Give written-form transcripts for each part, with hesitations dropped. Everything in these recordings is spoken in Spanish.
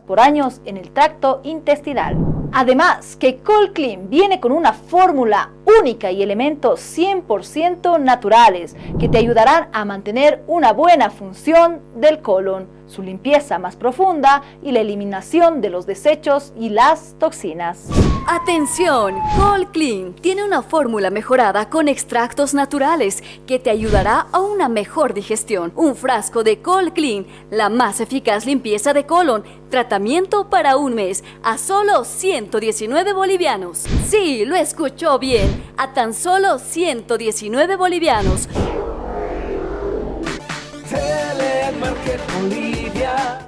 por años en el tracto intestinal. Además, que Colclean viene con una fórmula única y elementos 100% naturales que te ayudarán a mantener una buena función del colon, su limpieza más profunda y la eliminación de los desechos y las toxinas. ¡Atención! Colclean tiene una fórmula mejorada con extractos naturales que te ayudará a una mejor digestión. Un frasco de Colclean, la más eficaz limpieza de colon, tratamiento para un mes, a solo 119 bolivianos. Sí, lo escuchó bien, a tan solo 119 bolivianos. Telemarket Bolivia.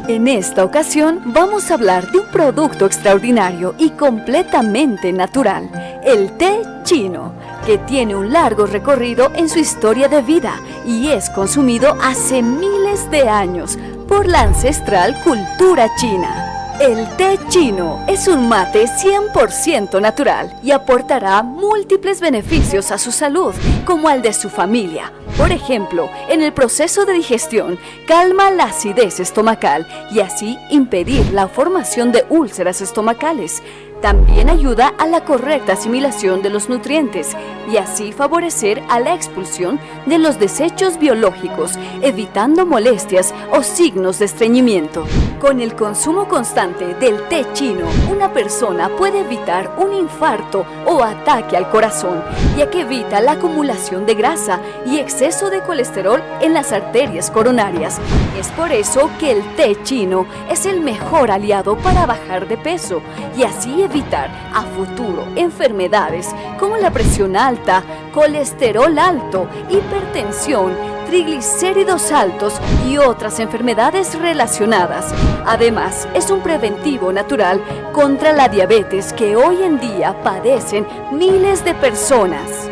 En esta ocasión vamos a hablar de un producto extraordinario y completamente natural, el té chino, que tiene un largo recorrido en su historia de vida y es consumido hace miles de años por la ancestral cultura china. El té chino es un mate 100% natural y aportará múltiples beneficios a su salud, como al de su familia. Por ejemplo, en el proceso de digestión, calma la acidez estomacal y así impedir la formación de úlceras estomacales. También ayuda a la correcta asimilación de los nutrientes y así favorecer a la expulsión de los desechos biológicos, evitando molestias o signos de estreñimiento. Con el consumo constante del té chino, una persona puede evitar un infarto o ataque al corazón, ya que evita la acumulación de grasa y exceso de colesterol en las arterias coronarias. Es por eso que el té chino es el mejor aliado para bajar de peso y así evitar a futuro enfermedades como la presión alta, colesterol alto, hipertensión, triglicéridos altos y otras enfermedades relacionadas. Además, es un preventivo natural contra la diabetes que hoy en día padecen miles de personas.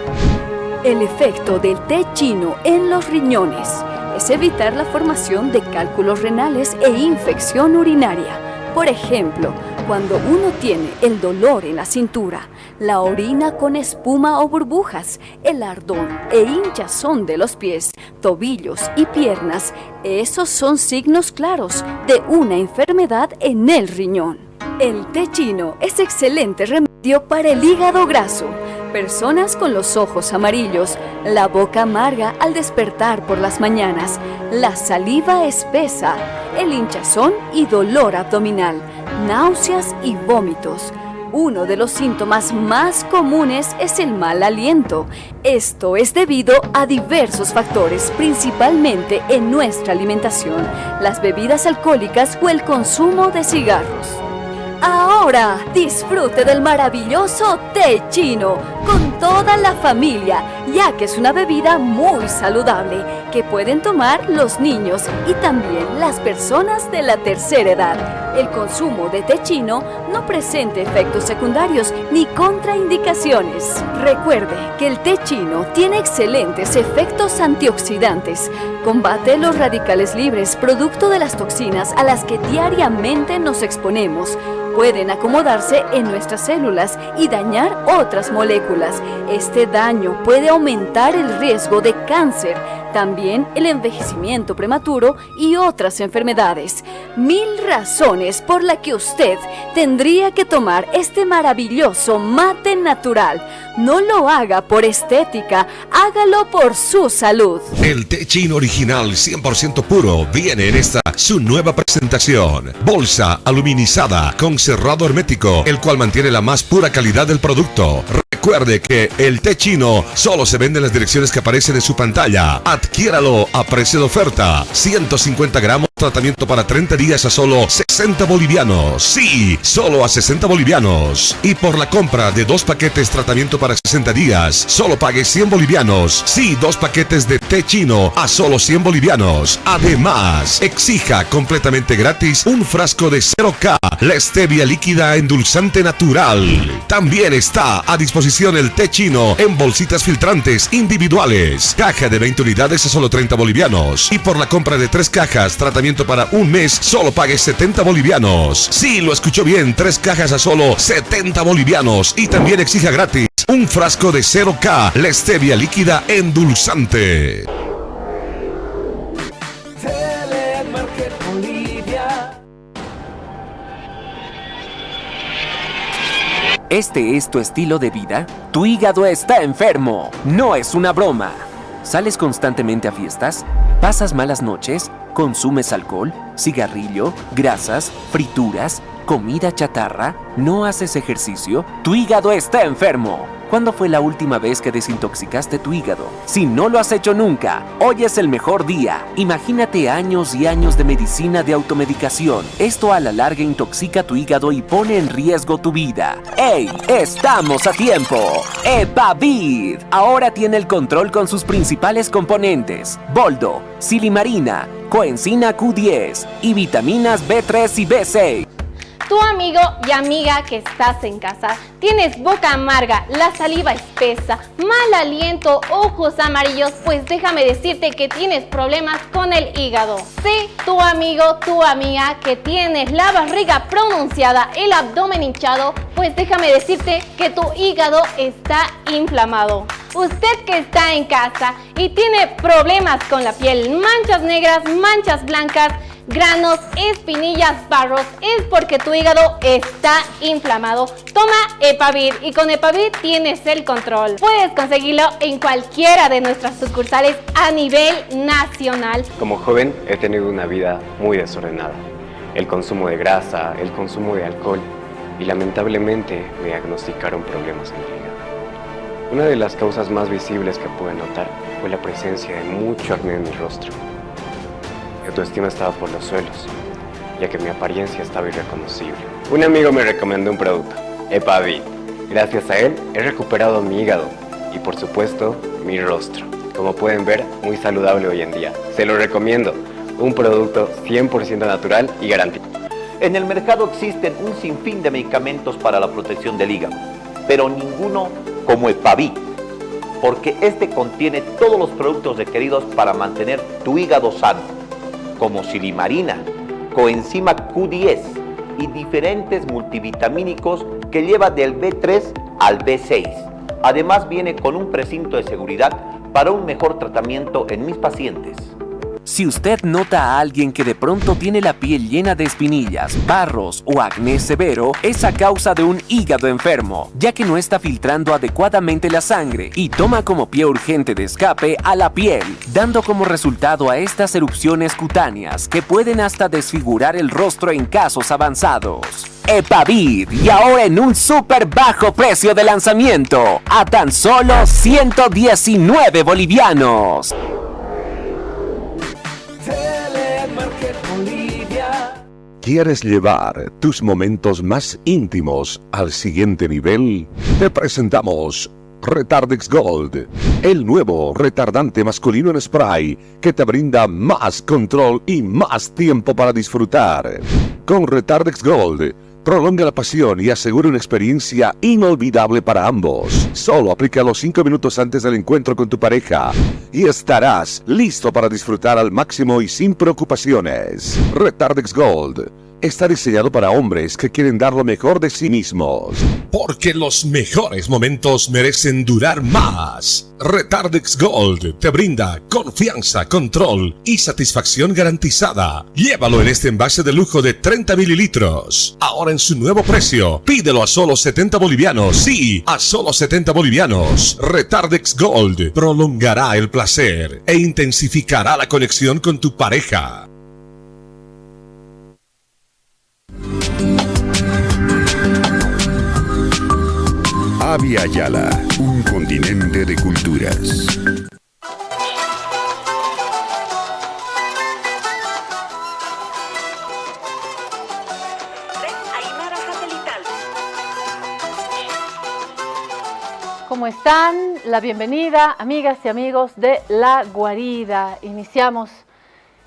El efecto del té chino en los riñones es evitar la formación de cálculos renales e infección urinaria. Por ejemplo, cuando uno tiene el dolor en la cintura, la orina con espuma o burbujas, el ardor e hinchazón de los pies, tobillos y piernas, esos son signos claros de una enfermedad en el riñón. El té chino es excelente remedio para el hígado graso. Personas con los ojos amarillos, la boca amarga al despertar por las mañanas, la saliva espesa, el hinchazón y dolor abdominal, náuseas y vómitos. Uno de los síntomas más comunes es el mal aliento. Esto es debido a diversos factores, principalmente en nuestra alimentación, las bebidas alcohólicas o el consumo de cigarros. Ahora disfrute del maravilloso té chino con toda la familia, ya que es una bebida muy saludable que pueden tomar los niños y también las personas de la tercera edad. El consumo de té chino no presenta efectos secundarios ni contraindicaciones. Recuerde que el té chino tiene excelentes efectos antioxidantes. Combate los radicales libres, producto de las toxinas a las que diariamente nos exponemos. Pueden acomodarse en nuestras células y dañar otras moléculas. Este daño puede aumentar el riesgo de cáncer, también el envejecimiento prematuro y otras enfermedades. 1000 razones por las que usted tendría que tomar este maravilloso mate natural. No lo haga por estética, hágalo por su salud. El té chino original 100% puro viene en esta su nueva presentación. Bolsa aluminizada con cerrado hermético, el cual mantiene la más pura calidad del producto. Recuerde que el té chino solo se vende en las direcciones que aparecen en su pantalla. Adquiéralo a precio de oferta. 150 gramos, tratamiento para 30 días a solo 60 bolivianos. Sí, solo a 60 bolivianos. Y por la compra de 2 paquetes tratamiento para 60 días, solo pague 100 bolivianos. Sí, 2 paquetes de té chino a solo 100 bolivianos. Además, exija completamente gratis un frasco de 0K, la stevia líquida endulzante natural. También está a disposición el té chino en bolsitas filtrantes individuales. Caja de 20 unidades a solo 30 bolivianos. Y por la compra de 3 cajas, tratamiento para un mes, solo pague 70 bolivianos. Sí, lo escuchó bien, 3 cajas a solo 70 bolivianos. Y también exija gratis un frasco de 0K, la stevia líquida endulzante. Telemarket Bolivia. ¿Este es tu estilo de vida? Tu hígado está enfermo. No es una broma. ¿Sales constantemente a fiestas? ¿Pasas malas noches? ¿Consumes alcohol, cigarrillo, grasas, frituras, comida chatarra? ¿No haces ejercicio? Tu hígado está enfermo. ¿Cuándo fue la última vez que desintoxicaste tu hígado? Si no lo has hecho nunca, hoy es el mejor día. Imagínate años y años de medicina de automedicación. Esto a la larga intoxica tu hígado y pone en riesgo tu vida. ¡Ey! ¡Estamos a tiempo! Epavid ahora tiene el control con sus principales componentes: boldo, silimarina, coenzima Q10 y vitaminas B3 y B6. Tu amigo y amiga que estás en casa, tienes boca amarga, la saliva espesa, mal aliento, ojos amarillos, pues déjame decirte que tienes problemas con el hígado. Sí, tu amigo, tu amiga que tienes la barriga pronunciada, el abdomen hinchado, pues déjame decirte que tu hígado está inflamado. Usted que está en casa y tiene problemas con la piel, manchas negras, manchas blancas, granos, espinillas, barros, es porque tu hígado está inflamado. Toma Epavid y con Epavid tienes el control. Puedes conseguirlo en cualquiera de nuestras sucursales a nivel nacional. Como joven he tenido una vida muy desordenada. El consumo de grasa, el consumo de alcohol y lamentablemente me diagnosticaron problemas en el hígado. Una de las causas más visibles que pude notar fue la presencia de mucho acné en mi rostro. Mi autoestima estaba por los suelos, ya que mi apariencia estaba irreconocible. Un amigo me recomendó un producto, Epavid. Gracias a él he recuperado mi hígado y por supuesto mi rostro. Como pueden ver, muy saludable hoy en día. Se lo recomiendo, un producto 100% natural y garantizado. En el mercado existen un sinfín de medicamentos para la protección del hígado, pero ninguno como Epavid, porque este contiene todos los productos requeridos para mantener tu hígado sano, como silimarina, coenzima Q10 y diferentes multivitamínicos que lleva del B3 al B6. Además viene con un precinto de seguridad para un mejor tratamiento en mis pacientes. Si usted nota a alguien que de pronto tiene la piel llena de espinillas, barros o acné severo, es a causa de un hígado enfermo, ya que no está filtrando adecuadamente la sangre y toma como pie urgente de escape a la piel, dando como resultado a estas erupciones cutáneas que pueden hasta desfigurar el rostro en casos avanzados. Epavid, y ahora en un súper bajo precio de lanzamiento, a tan solo 119 bolivianos. ¿Quieres llevar tus momentos más íntimos al siguiente nivel? Te presentamos Retardex Gold, el nuevo retardante masculino en spray que te brinda más control y más tiempo para disfrutar. Con Retardex Gold, prolonga la pasión y asegura una experiencia inolvidable para ambos. Solo aplícalo 5 minutos antes del encuentro con tu pareja y estarás listo para disfrutar al máximo y sin preocupaciones. Retardex Gold está diseñado para hombres que quieren dar lo mejor de sí mismos. Porque los mejores momentos merecen durar más. Retardex Gold te brinda confianza, control y satisfacción garantizada. Llévalo en este envase de lujo de 30 mililitros. Ahora en su nuevo precio. Pídelo a solo 70 bolivianos. Sí, a solo 70 bolivianos. Retardex Gold prolongará el placer e intensificará la conexión con tu pareja. Avia Yala, un continente de culturas. ¿Cómo están? La bienvenida, amigas y amigos de La Guarida. Iniciamos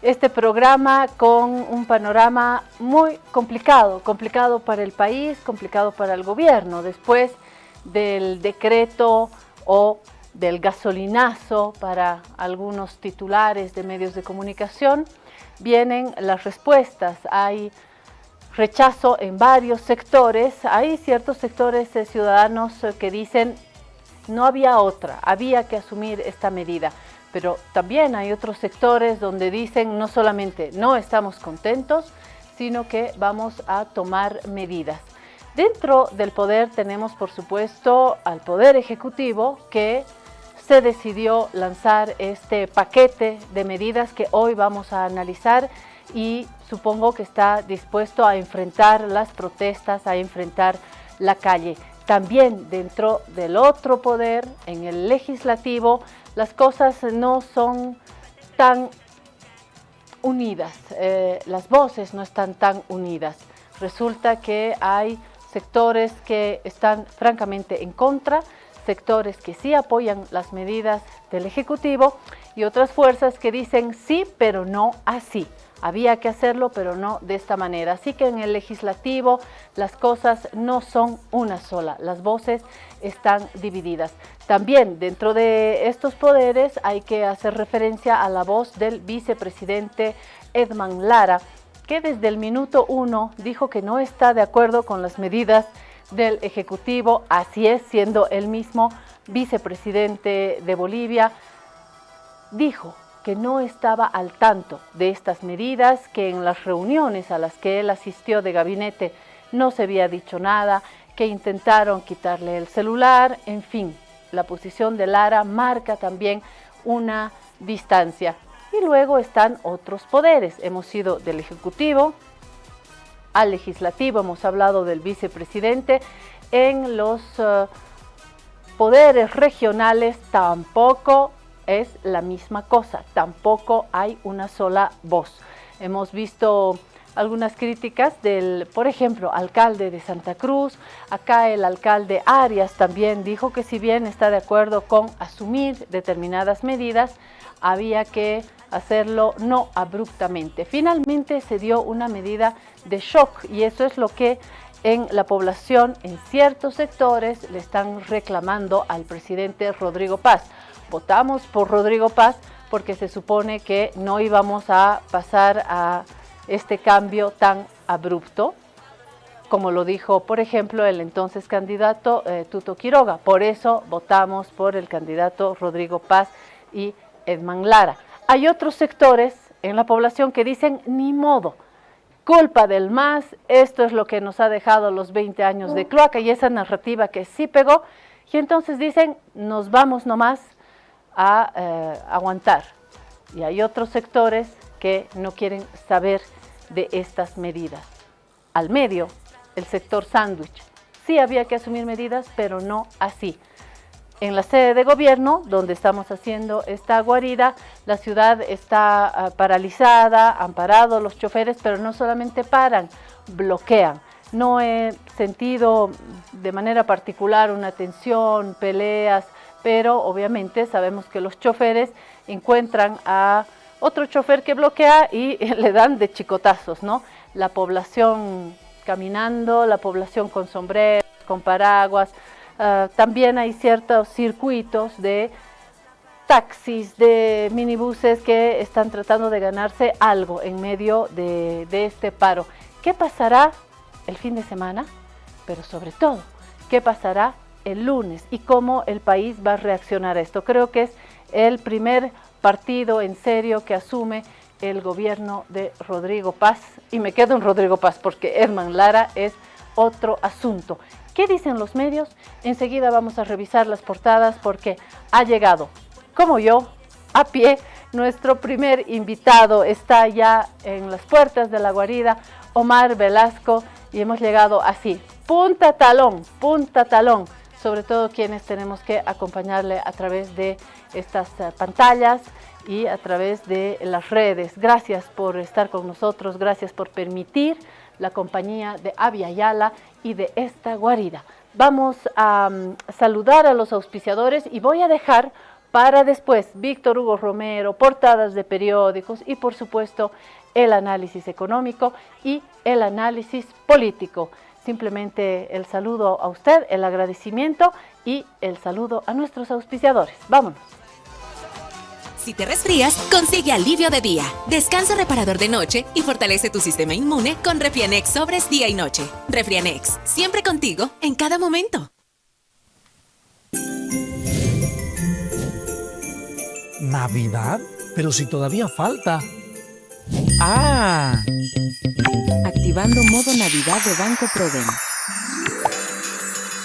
este programa con un panorama muy complicado para el país, complicado para el gobierno, después del decreto o del gasolinazo para algunos titulares de medios de comunicación, vienen las respuestas. Hay rechazo en varios sectores, hay ciertos sectores ciudadanos que dicen no había otra, había que asumir esta medida, pero también hay otros sectores donde dicen no solamente no estamos contentos, sino que vamos a tomar medidas. Dentro del poder tenemos, por supuesto, al Poder Ejecutivo, que se decidió lanzar este paquete de medidas que hoy vamos a analizar y supongo que está dispuesto a enfrentar las protestas, a enfrentar la calle. También dentro del otro poder, en el legislativo, las cosas no son tan unidas, las voces no están tan unidas. Resulta que hay sectores que están francamente en contra, sectores que sí apoyan las medidas del Ejecutivo y otras fuerzas que dicen sí, pero no así. Había que hacerlo, pero no de esta manera. Así que en el legislativo las cosas no son una sola, las voces están divididas. También dentro de estos poderes hay que hacer referencia a la voz del vicepresidente Edman Lara, que desde el minuto 1 dijo que no está de acuerdo con las medidas del Ejecutivo. Así es, siendo el mismo vicepresidente de Bolivia, dijo que no estaba al tanto de estas medidas, que en las reuniones a las que él asistió de gabinete no se había dicho nada, que intentaron quitarle el celular, en fin, la posición de Lara marca también una distancia. Y luego están otros poderes, hemos ido del Ejecutivo al Legislativo, hemos hablado del vicepresidente. En los poderes regionales tampoco es la misma cosa, tampoco hay una sola voz. Hemos visto algunas críticas del, por ejemplo, alcalde de Santa Cruz. Acá el alcalde Arias también dijo que si bien está de acuerdo con asumir determinadas medidas, había que hacerlo no abruptamente. Finalmente se dio una medida de shock y eso es lo que en la población, en ciertos sectores, le están reclamando al presidente Rodrigo Paz. Votamos por Rodrigo Paz porque se supone que no íbamos a pasar a este cambio tan abrupto, como lo dijo, por ejemplo, el entonces candidato Tuto Quiroga. Por eso votamos por el candidato Rodrigo Paz y Edman Lara. Hay otros sectores en la población que dicen, ni modo, culpa del MAS, esto es lo que nos ha dejado los 20 años de cloaca y esa narrativa que sí pegó, y entonces dicen, nos vamos nomás a aguantar. Y hay otros sectores que no quieren saber de estas medidas. Al medio, el sector sándwich. Sí había que asumir medidas, pero no así. En la sede de gobierno, donde estamos haciendo esta guarida, la ciudad está paralizada, han parado los choferes, pero no solamente paran, bloquean. No he sentido de manera particular una tensión, peleas, pero obviamente sabemos que los choferes encuentran a otro chofer que bloquea y le dan de chicotazos, ¿no? La población caminando, la población con sombreros, con paraguas. También hay ciertos circuitos de taxis, de minibuses que están tratando de ganarse algo en medio de este paro. ¿Qué pasará el fin de semana? Pero sobre todo, ¿qué pasará el lunes? ¿Y cómo el país va a reaccionar a esto? Creo que es el primer partido en serio que asume el gobierno de Rodrigo Paz. Y me quedo en Rodrigo Paz porque Edman Lara es otro asunto. ¿Qué dicen los medios? Enseguida vamos a revisar las portadas porque ha llegado, como yo, a pie, nuestro primer invitado. Está ya en las puertas de la guarida, Omar Velasco, y hemos llegado así, punta talón, sobre todo quienes tenemos que acompañarle a través de estas pantallas y a través de las redes. Gracias por estar con nosotros, gracias por permitir la compañía de Abya Yala y de esta guarida. Vamos a saludar a los auspiciadores y voy a dejar para después Víctor Hugo Romero, portadas de periódicos y por supuesto el análisis económico y el análisis político. Simplemente el saludo a usted, el agradecimiento y el saludo a nuestros auspiciadores. Vámonos. Si te resfrías, consigue alivio de día, descanso reparador de noche y fortalece tu sistema inmune con Refrianex sobres día y noche. Refrianex, siempre contigo, en cada momento. ¿Navidad? Pero si todavía falta. ¡Ah! Activando modo Navidad de Banco Proden.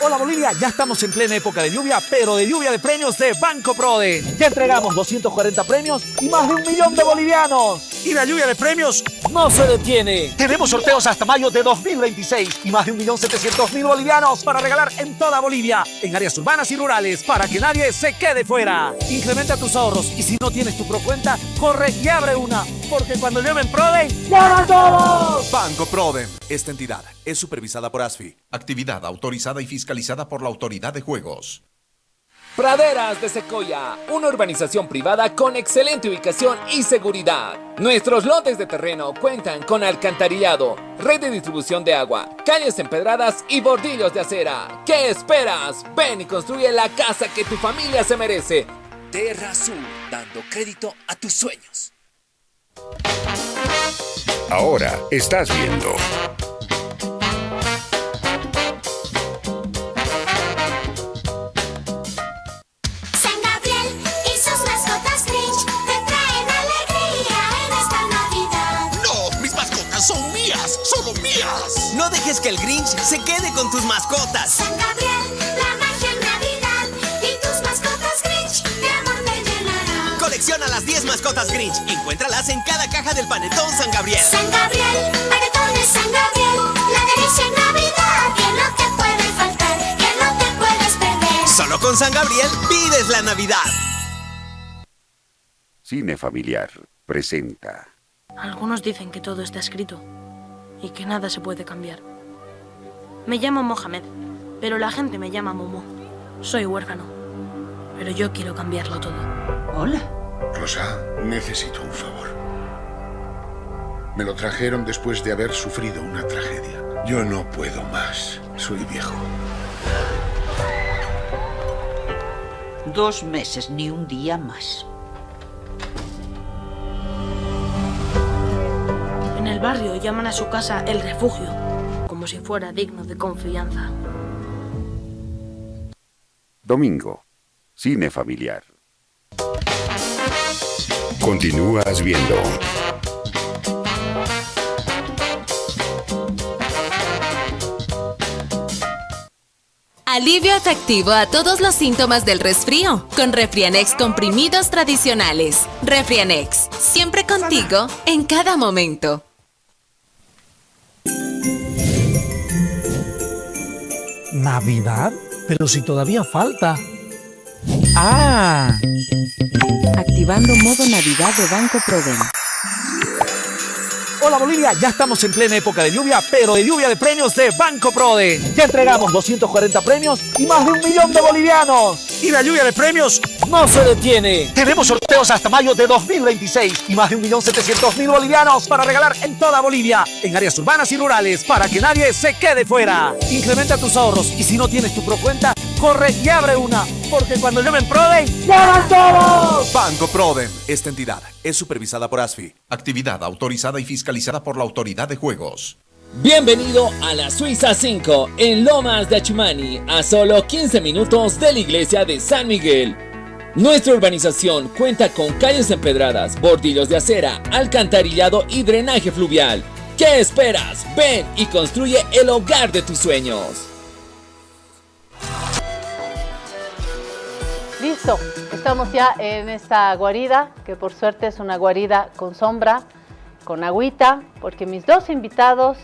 Hola Bolivia, ya estamos en plena época de lluvia, pero de lluvia de premios de Banco Prode. Ya entregamos 240 premios y más de 1 millón de bolivianos. Y la lluvia de premios no se detiene. Tenemos sorteos hasta mayo de 2026 y más de 1.700.000 bolivianos para regalar en toda Bolivia, en áreas urbanas y rurales, para que nadie se quede fuera. Incrementa tus ahorros y si no tienes tu Procuenta, corre y abre una, porque cuando llueve en Prode, ¡ganan todos! Banco Prodem. Esta entidad es supervisada por ASFI. Actividad autorizada y fiscalizada por la Autoridad de Juegos. Praderas de Secoya, una urbanización privada con excelente ubicación y seguridad. Nuestros lotes de terreno cuentan con alcantarillado, red de distribución de agua, calles empedradas y bordillos de acera. ¿Qué esperas? Ven y construye la casa que tu familia se merece. Terra Sur, dando crédito a tus sueños. Ahora estás viendo San Gabriel y sus mascotas Grinch te traen alegría en esta Navidad. ¡No! ¡Mis mascotas son mías! ¡Solo mías! No dejes que el Grinch se quede con tus mascotas. San Gabriel, la magia en Navidad y tus mascotas Grinch de amor te llenarán. Colecciona las 10 mascotas Grinch. Encuéntralas en cada caja del Panetón San Gabriel. San Gabriel, Panetones San Gabriel, la delicia en Navidad, que no te puede faltar, que no te puedes perder. Solo con San Gabriel vives la Navidad. Cine Familiar presenta Algunos dicen que todo está escrito y que nada se puede cambiar. Me llamo Mohamed, pero la gente me llama Momo. Soy huérfano, pero yo quiero cambiarlo todo. Hola. Rosa, necesito un favor. Me lo trajeron después de haber sufrido una tragedia. Yo no puedo más. Soy viejo. 2 meses, ni un día más. En el barrio llaman a su casa el refugio, como si fuera digno de confianza. Domingo, Cine Familiar. Continúas viendo Alivio efectivo a todos los síntomas del resfrío con Refrianex comprimidos tradicionales. Refrianex, siempre contigo en cada momento. ¿Navidad? Pero si todavía falta. ¡Ah! Activando modo Navidad de Banco Prodem. Hola Bolivia, ya estamos en plena época de lluvia, pero de lluvia de premios de Banco Prode. Ya entregamos 240 premios y más de 1 millón de bolivianos. Y la lluvia de premios no se detiene. Tenemos sorteos hasta mayo de 2026 y más de 1.700.000 bolivianos para regalar en toda Bolivia, en áreas urbanas y rurales, para que nadie se quede fuera. Incrementa tus ahorros y si no tienes tu Procuenta, corre y abre una, porque cuando llueve en Prode, ¡ganan todos! Banco Prodem. Esta entidad es supervisada por ASFI. Actividad autorizada y fiscalizada por la Autoridad de Juegos. Bienvenido a la Suiza 5 en Lomas de Achumani, a solo 15 minutos de la iglesia de San Miguel. Nuestra urbanización cuenta con calles empedradas, bordillos de acera, alcantarillado y drenaje fluvial. ¿Qué esperas? Ven y construye el hogar de tus sueños. Listo, estamos ya en esta guarida, que por suerte es una guarida con sombra, con agüita, porque mis 2 invitados,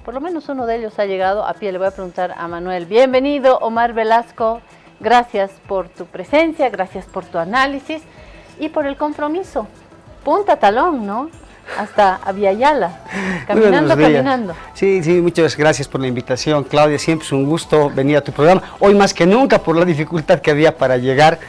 por lo menos uno de ellos ha llegado a pie. Le voy a preguntar a Manuel. Bienvenido, Omar Velasco. Gracias por tu presencia, gracias por tu análisis y por el compromiso. Punta talón, ¿no? Hasta Abiyala, caminando. Sí, muchas gracias por la invitación, Claudia. Siempre es un gusto venir a tu programa. Hoy más que nunca por la dificultad que había para llegar.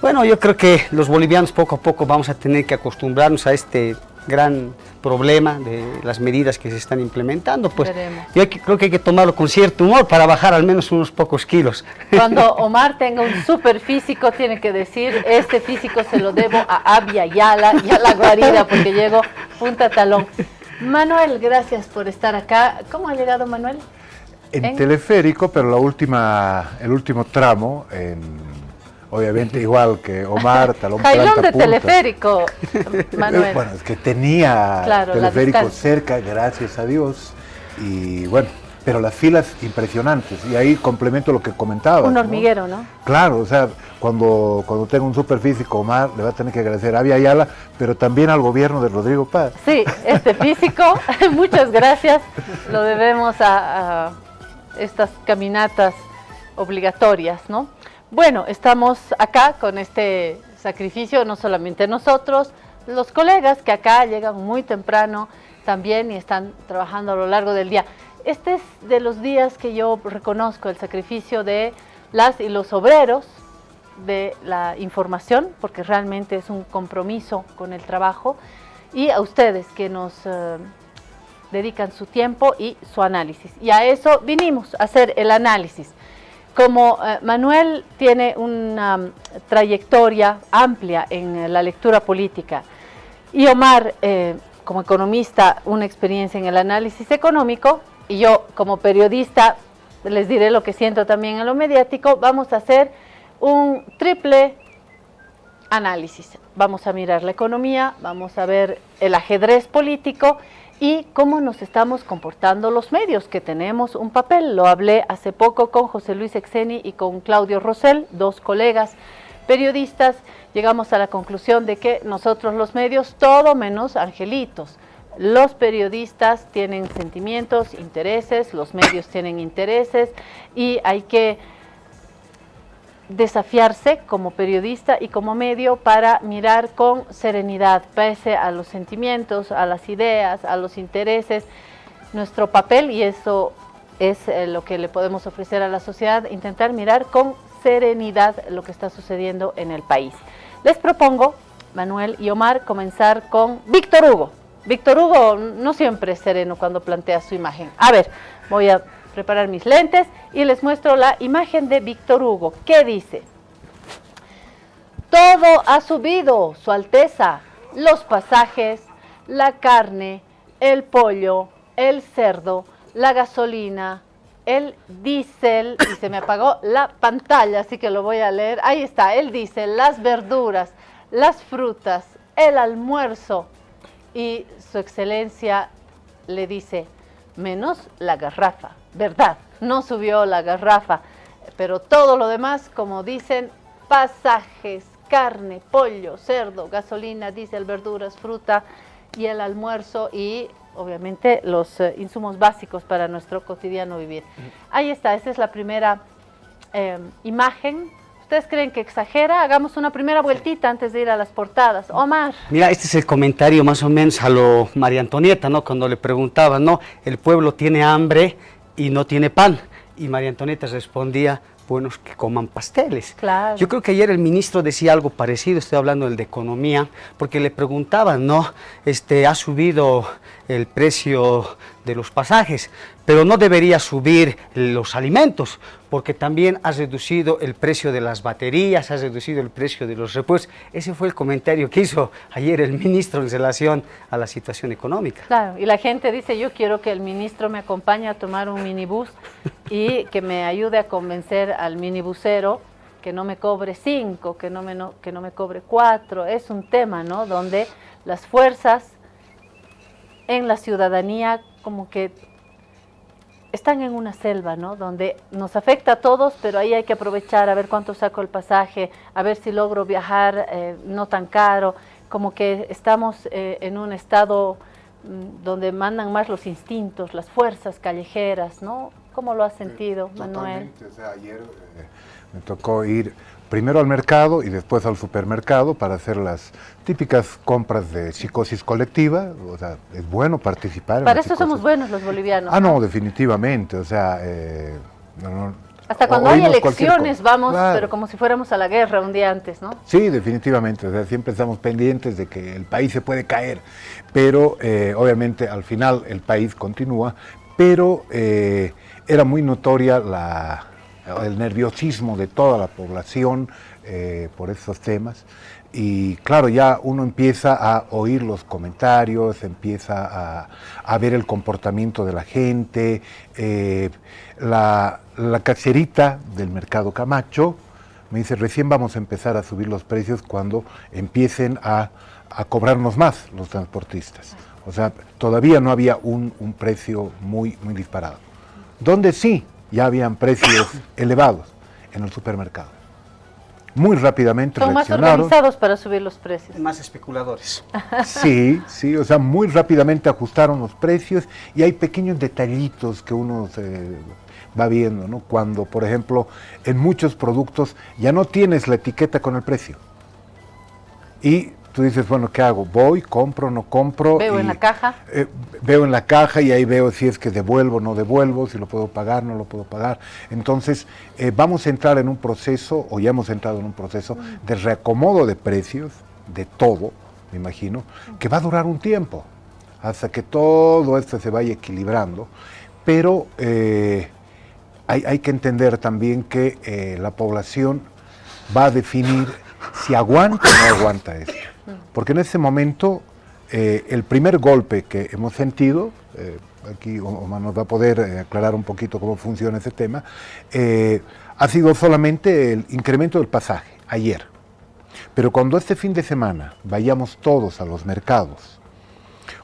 Bueno, yo creo que los bolivianos poco a poco vamos a tener que acostumbrarnos a este gran problema de las medidas que se están implementando. Pues yo creo que hay que tomarlo con cierto humor para bajar al menos unos pocos kilos. Cuando Omar tenga un super físico, tiene que decir, este físico se lo debo a Abiyala y a la guarida, porque llego punta talón. Manuel, gracias por estar acá. ¿Cómo ha llegado Manuel? En teleférico, pero el último tramo, obviamente igual que Omar, talón planta Jailón de punta. teleférico, Manuel. Bueno, es que tenía teleférico cerca, gracias a Dios. Y bueno, pero las filas impresionantes, y ahí complemento lo que comentabas. Un hormiguero, ¿no? Claro, o sea, cuando tenga un superfísico, Omar le va a tener que agradecer a Abby Ayala, pero también al gobierno de Rodrigo Paz. Sí, este físico, muchas gracias, lo debemos a estas caminatas obligatorias, ¿no? Bueno, estamos acá con este sacrificio, no solamente nosotros, los colegas que acá llegan muy temprano también y están trabajando a lo largo del día. Este es de los días que yo reconozco el sacrificio de las y los obreros de la información, porque realmente es un compromiso con el trabajo, y a ustedes que nos dedican su tiempo y su análisis. Y a eso vinimos, a hacer el análisis. Como Manuel tiene una trayectoria amplia en la lectura política y Omar, como economista, una experiencia en el análisis económico, y yo como periodista les diré lo que siento también en lo mediático, vamos a hacer un triple análisis. Vamos a mirar la economía, vamos a ver el ajedrez político y cómo nos estamos comportando los medios, que tenemos un papel. Lo hablé hace poco con José Luis Exeni y con Claudio Rosell, dos colegas periodistas. Llegamos a la conclusión de que nosotros los medios, todo menos angelitos. Los periodistas tienen sentimientos, intereses, los medios tienen intereses y hay que desafiarse como periodista y como medio para mirar con serenidad, pese a los sentimientos, a las ideas, a los intereses. Nuestro papel, y eso es lo que le podemos ofrecer a la sociedad, intentar mirar con serenidad lo que está sucediendo en el país. Les propongo, Manuel y Omar, comenzar con Víctor Hugo. Víctor Hugo no siempre es sereno cuando plantea su imagen. A ver, voy a preparar mis lentes y les muestro la imagen de Víctor Hugo. ¿Qué dice? Todo ha subido, Su Alteza, los pasajes, la carne, el pollo, el cerdo, la gasolina, el diésel, y se me apagó la pantalla, así que lo voy a leer. Ahí está, el diésel, las verduras, las frutas, el almuerzo, y su excelencia le dice, menos la garrafa, ¿verdad? No subió la garrafa, pero todo lo demás, como dicen, pasajes, carne, pollo, cerdo, gasolina, diésel, verduras, fruta y el almuerzo y obviamente los insumos básicos para nuestro cotidiano vivir. Ahí está, esa es la primera imagen. ¿Ustedes creen que exagera? Hagamos una primera vueltita antes de ir a las portadas. Omar. Mira, este es el comentario más o menos a lo María Antonieta, ¿no? Cuando le preguntaban, ¿no? El pueblo tiene hambre y no tiene pan. Y María Antonieta respondía, buenos que coman pasteles. Claro. Yo creo que ayer el ministro decía algo parecido, estoy hablando del de Economía, porque le preguntaban, ¿no? Ha subido el precio de los pasajes, pero no debería subir los alimentos, porque también has reducido el precio de las baterías, has reducido el precio de los repuestos. Ese fue el comentario que hizo ayer el ministro en relación a la situación económica. Claro, y la gente dice, yo quiero que el ministro me acompañe a tomar un minibús y que me ayude a convencer al minibusero que no me cobre 5, que no me cobre 4. Es un tema, ¿no?, donde las fuerzas en la ciudadanía como que están en una selva, ¿no?, donde nos afecta a todos, pero ahí hay que aprovechar a ver cuánto saco el pasaje, a ver si logro viajar no tan caro, como que estamos en un estado donde mandan más los instintos, las fuerzas callejeras, ¿no? ¿Cómo lo has sentido, Manuel? Totalmente, o sea, ayer me tocó ir primero al mercado y después al supermercado para hacer las típicas compras de psicosis colectiva. O sea, es bueno participar. Para eso somos buenos los bolivianos. Ah, no, definitivamente, o sea... hasta cuando hay elecciones vamos, claro, pero como si fuéramos a la guerra un día antes, ¿no? Sí, definitivamente, o sea, siempre estamos pendientes de que el país se puede caer, pero obviamente al final el país continúa, pero era muy notoria el nerviosismo de toda la población por estos temas. Y claro, ya uno empieza a oír los comentarios, empieza a ver el comportamiento de la gente. La cacherita del mercado Camacho me dice, recién vamos a empezar a subir los precios cuando empiecen a cobrarnos más los transportistas. O sea, todavía no había un precio muy disparado. donde sí ya habían precios elevados en el supermercado. Muy rápidamente Son más reaccionaron. organizados para subir los precios. Más especuladores. Sí, sí, o sea, muy rápidamente ajustaron los precios y hay pequeños detallitos que uno va viendo, ¿no? Cuando, por ejemplo, en muchos productos ya no tienes la etiqueta con el precio. Y tú dices, bueno, ¿qué hago? ¿Voy, compro, no compro? Veo en la caja. Veo en la caja y ahí veo si es que devuelvo o no devuelvo, si lo puedo pagar, no lo puedo pagar. Entonces, vamos a entrar en un proceso, o ya hemos entrado en un proceso de reacomodo de precios, de todo, me imagino, que va a durar un tiempo, hasta que todo esto se vaya equilibrando. Pero hay que entender también que la población va a definir si aguanta o no aguanta esto. Porque en ese momento, el primer golpe que hemos sentido, aquí Omar nos va a poder aclarar un poquito cómo funciona ese tema, ha sido solamente el incremento del pasaje, ayer. Pero cuando este fin de semana vayamos todos a los mercados,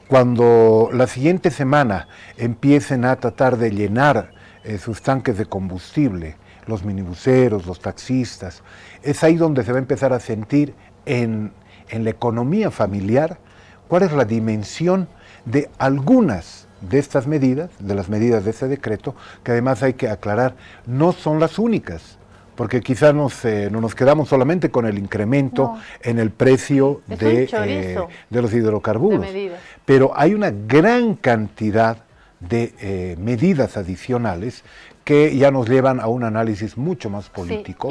cuando la siguiente semana empiecen a tratar de llenar sus tanques de combustible, los minibuseros, los taxistas, es ahí donde se va a empezar a sentir en la economía familiar cuál es la dimensión de algunas de estas medidas, de las medidas de ese decreto, que además hay que aclarar, no son las únicas, porque quizás no nos quedamos solamente con el incremento en el precio de los hidrocarburos, pero hay una gran cantidad de medidas adicionales que ya nos llevan a un análisis mucho más político,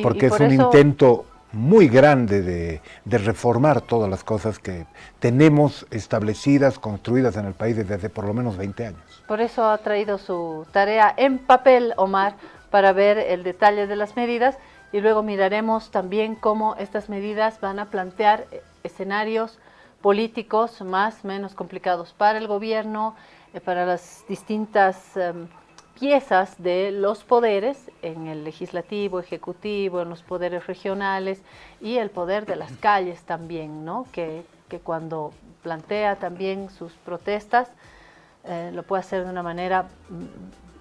porque es un intento muy grande de reformar todas las cosas que tenemos establecidas, construidas en el país desde hace por lo menos 20 años. Por eso ha traído su tarea en papel, Omar, para ver el detalle de las medidas y luego miraremos también cómo estas medidas van a plantear escenarios políticos más o menos complicados para el gobierno, para las distintas piezas de los poderes, en el legislativo, ejecutivo, en los poderes regionales y el poder de las calles también, ¿no? Que cuando plantea también sus protestas lo puede hacer de una manera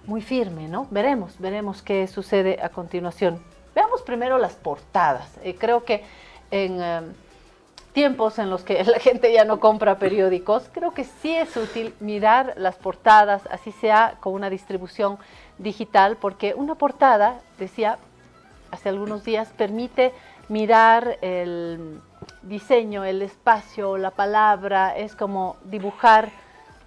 muy firme, ¿no? Veremos qué sucede a continuación. Veamos primero las portadas. Creo que en tiempos en los que la gente ya no compra periódicos, creo que sí es útil mirar las portadas, así sea con una distribución digital, porque una portada, decía hace algunos días, permite mirar el diseño, el espacio, la palabra, es como dibujar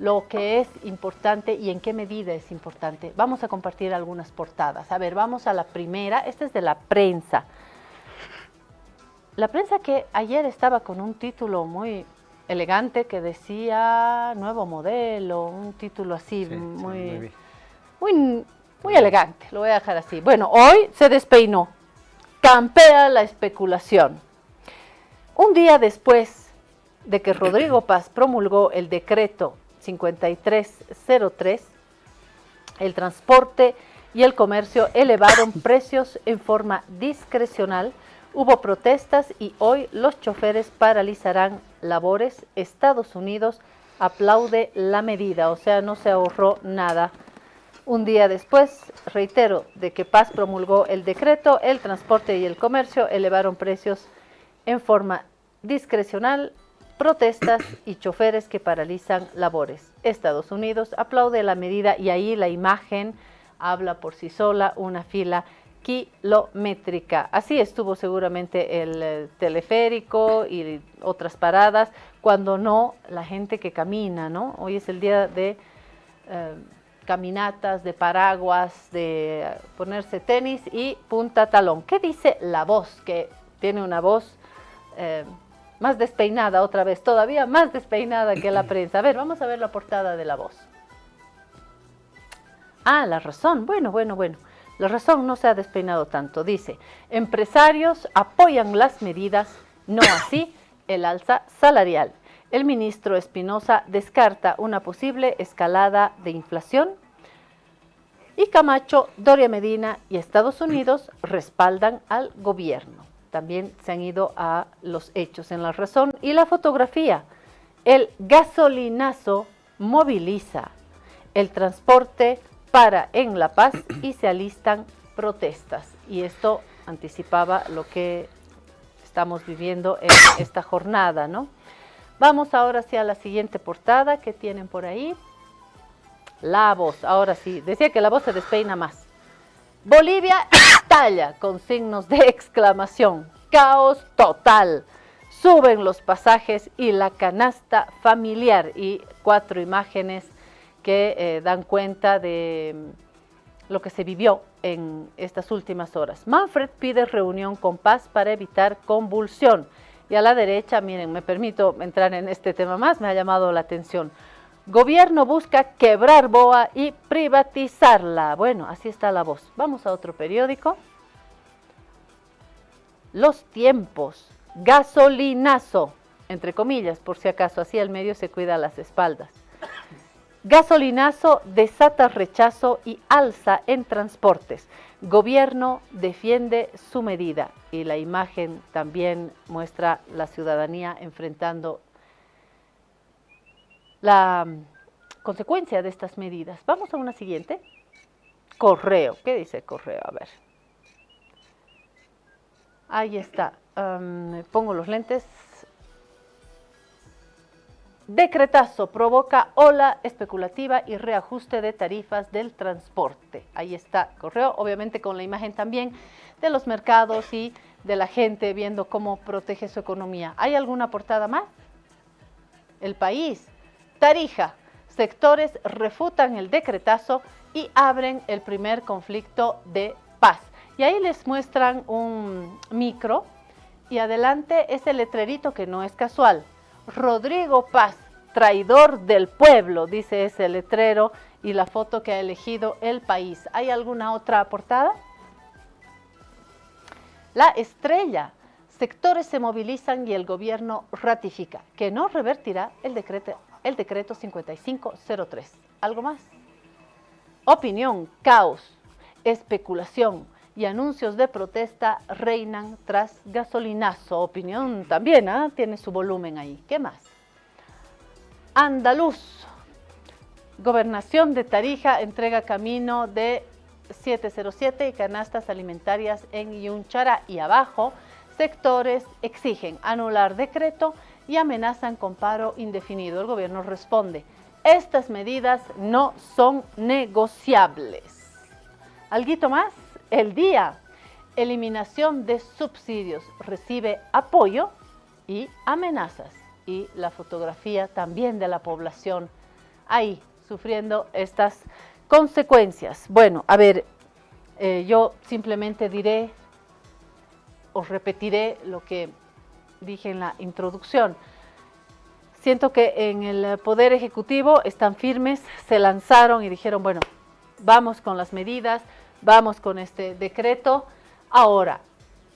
lo que es importante y en qué medida es importante. Vamos a compartir algunas portadas. A ver, vamos a la primera, esta es de la prensa. La prensa que ayer estaba con un título muy elegante que decía nuevo modelo, un título así muy elegante, lo voy a dejar así. Bueno, hoy se despeinó, campea la especulación. Un día después de que Rodrigo Paz promulgó el decreto 5303, el transporte y el comercio elevaron precios en forma discrecional. Hubo protestas y hoy los choferes paralizarán labores. Estados Unidos aplaude la medida, o sea, no se ahorró nada. Un día después, reitero, de que Paz promulgó el decreto, el transporte y el comercio elevaron precios en forma discrecional, protestas y choferes que paralizan labores. Estados Unidos aplaude la medida y ahí la imagen habla por sí sola, una fila kilométrica. Así estuvo seguramente el teleférico y otras paradas, cuando no la gente que camina, ¿no? Hoy es el día de caminatas, de paraguas, de ponerse tenis y punta talón. ¿Qué dice La Voz? Que tiene una voz más despeinada otra vez, todavía más despeinada que la prensa. A ver, vamos a ver la portada de La Voz. Ah, La Razón. Bueno. La Razón no se ha despeinado tanto. Dice, empresarios apoyan las medidas, no así el alza salarial. El ministro Espinosa descarta una posible escalada de inflación. Y Camacho, Doria Medina y Estados Unidos respaldan al gobierno. También se han ido a los hechos en La Razón. Y la fotografía, el gasolinazo moviliza. El transporte para en La Paz y se alistan protestas. Y esto anticipaba lo que estamos viviendo en esta jornada, ¿no? Vamos ahora hacia la siguiente portada que tienen por ahí. La Voz, ahora sí, decía que La Voz se despeina más. Bolivia estalla con signos de exclamación. Caos total. Suben los pasajes y la canasta familiar. Y 4 imágenes que dan cuenta de lo que se vivió en estas últimas horas. Manfred pide reunión con Paz para evitar convulsión. Y a la derecha, miren, me permito entrar en este tema más, me ha llamado la atención. Gobierno busca quebrar BOA y privatizarla. Bueno, así está La Voz. Vamos a otro periódico. Los Tiempos. Gasolinazo, entre comillas, por si acaso, así el medio se cuida las espaldas. Gasolinazo desata rechazo y alza en transportes. Gobierno defiende su medida. Y la imagen también muestra la ciudadanía enfrentando la consecuencia de estas medidas. Vamos a una siguiente. Correo. ¿Qué dice Correo? A ver. Ahí está. Me pongo los lentes. Decretazo provoca ola especulativa y reajuste de tarifas del transporte. Ahí está Correo, obviamente con la imagen también de los mercados y de la gente viendo cómo protege su economía. ¿Hay alguna portada más? El País. Tarija. Sectores refutan el decretazo y abren el primer conflicto de paz. Y ahí les muestran un micro y adelante ese letrerito que no es casual. Rodrigo Paz, traidor del pueblo, dice ese letrero y la foto que ha elegido El País. ¿Hay alguna otra portada? La Estrella. Sectores se movilizan y el gobierno ratifica que no revertirá el decreto 5503. ¿Algo más? Opinión, caos, especulación y anuncios de protesta reinan tras gasolinazo. Opinión también, tiene su volumen ahí. ¿Qué más? Andaluz. Gobernación de Tarija entrega camino de 707 y canastas alimentarias en Yunchara. Y abajo, sectores exigen anular decreto y amenazan con paro indefinido. El gobierno responde, estas medidas no son negociables. ¿Alguito más? El Día. Eliminación de subsidios. Recibe apoyo y amenazas. Y la fotografía también de la población ahí sufriendo estas consecuencias. Bueno, a ver, yo simplemente diré o repetiré lo que dije en la introducción. Siento que en el Poder Ejecutivo están firmes, se lanzaron y dijeron, bueno, vamos con las medidas, vamos con este decreto, ahora,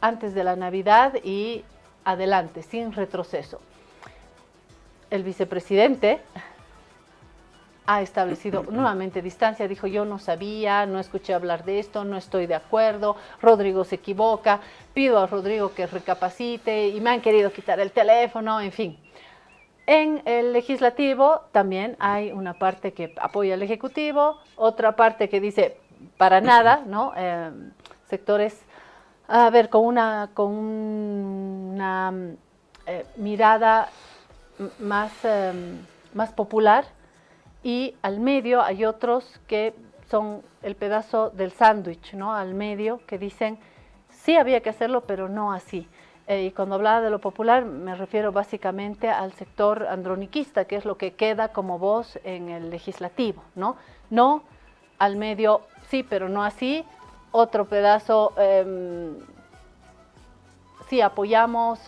antes de la Navidad y adelante, sin retroceso. El vicepresidente ha establecido nuevamente distancia, dijo yo no sabía, no escuché hablar de esto, no estoy de acuerdo, Rodrigo se equivoca, pido a Rodrigo que recapacite y me han querido quitar el teléfono, en fin. En el legislativo también hay una parte que apoya al ejecutivo, otra parte que dice para nada, ¿no? Sectores, a ver, con una mirada más popular. Y al medio hay otros que son el pedazo del sándwich, ¿no? Al medio, que dicen, sí había que hacerlo, pero no así. Y cuando hablaba de lo popular, me refiero básicamente al sector androniquista, que es lo que queda como voz en el legislativo, ¿no? No al medio, sí, pero no así. Otro pedazo, sí apoyamos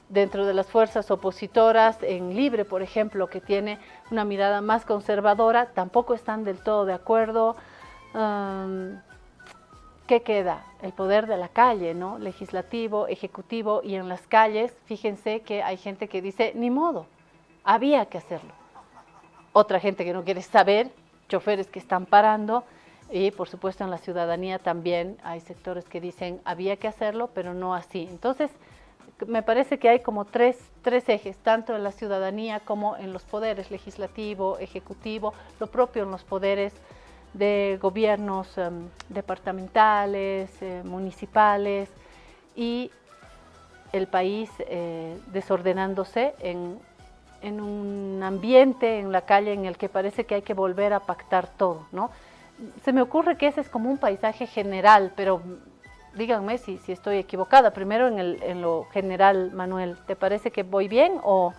dentro de las fuerzas opositoras, en Libre, por ejemplo, que tiene una mirada más conservadora, tampoco están del todo de acuerdo. ¿Qué queda? El poder de la calle, ¿no? Legislativo, ejecutivo, y en las calles, fíjense que hay gente que dice, ni modo, había que hacerlo. Otra gente que no quiere saber, choferes que están parando, y por supuesto en la ciudadanía también hay sectores que dicen, había que hacerlo, pero no así. Entonces, me parece que hay como tres ejes, tanto en la ciudadanía como en los poderes legislativo, ejecutivo, lo propio en los poderes de gobiernos departamentales, municipales, y el país desordenándose en un ambiente, en la calle, en el que parece que hay que volver a pactar todo, ¿no? Se me ocurre que ese es como un paisaje general, pero díganme si estoy equivocada. Primero en lo general, Manuel, ¿te parece que voy bien o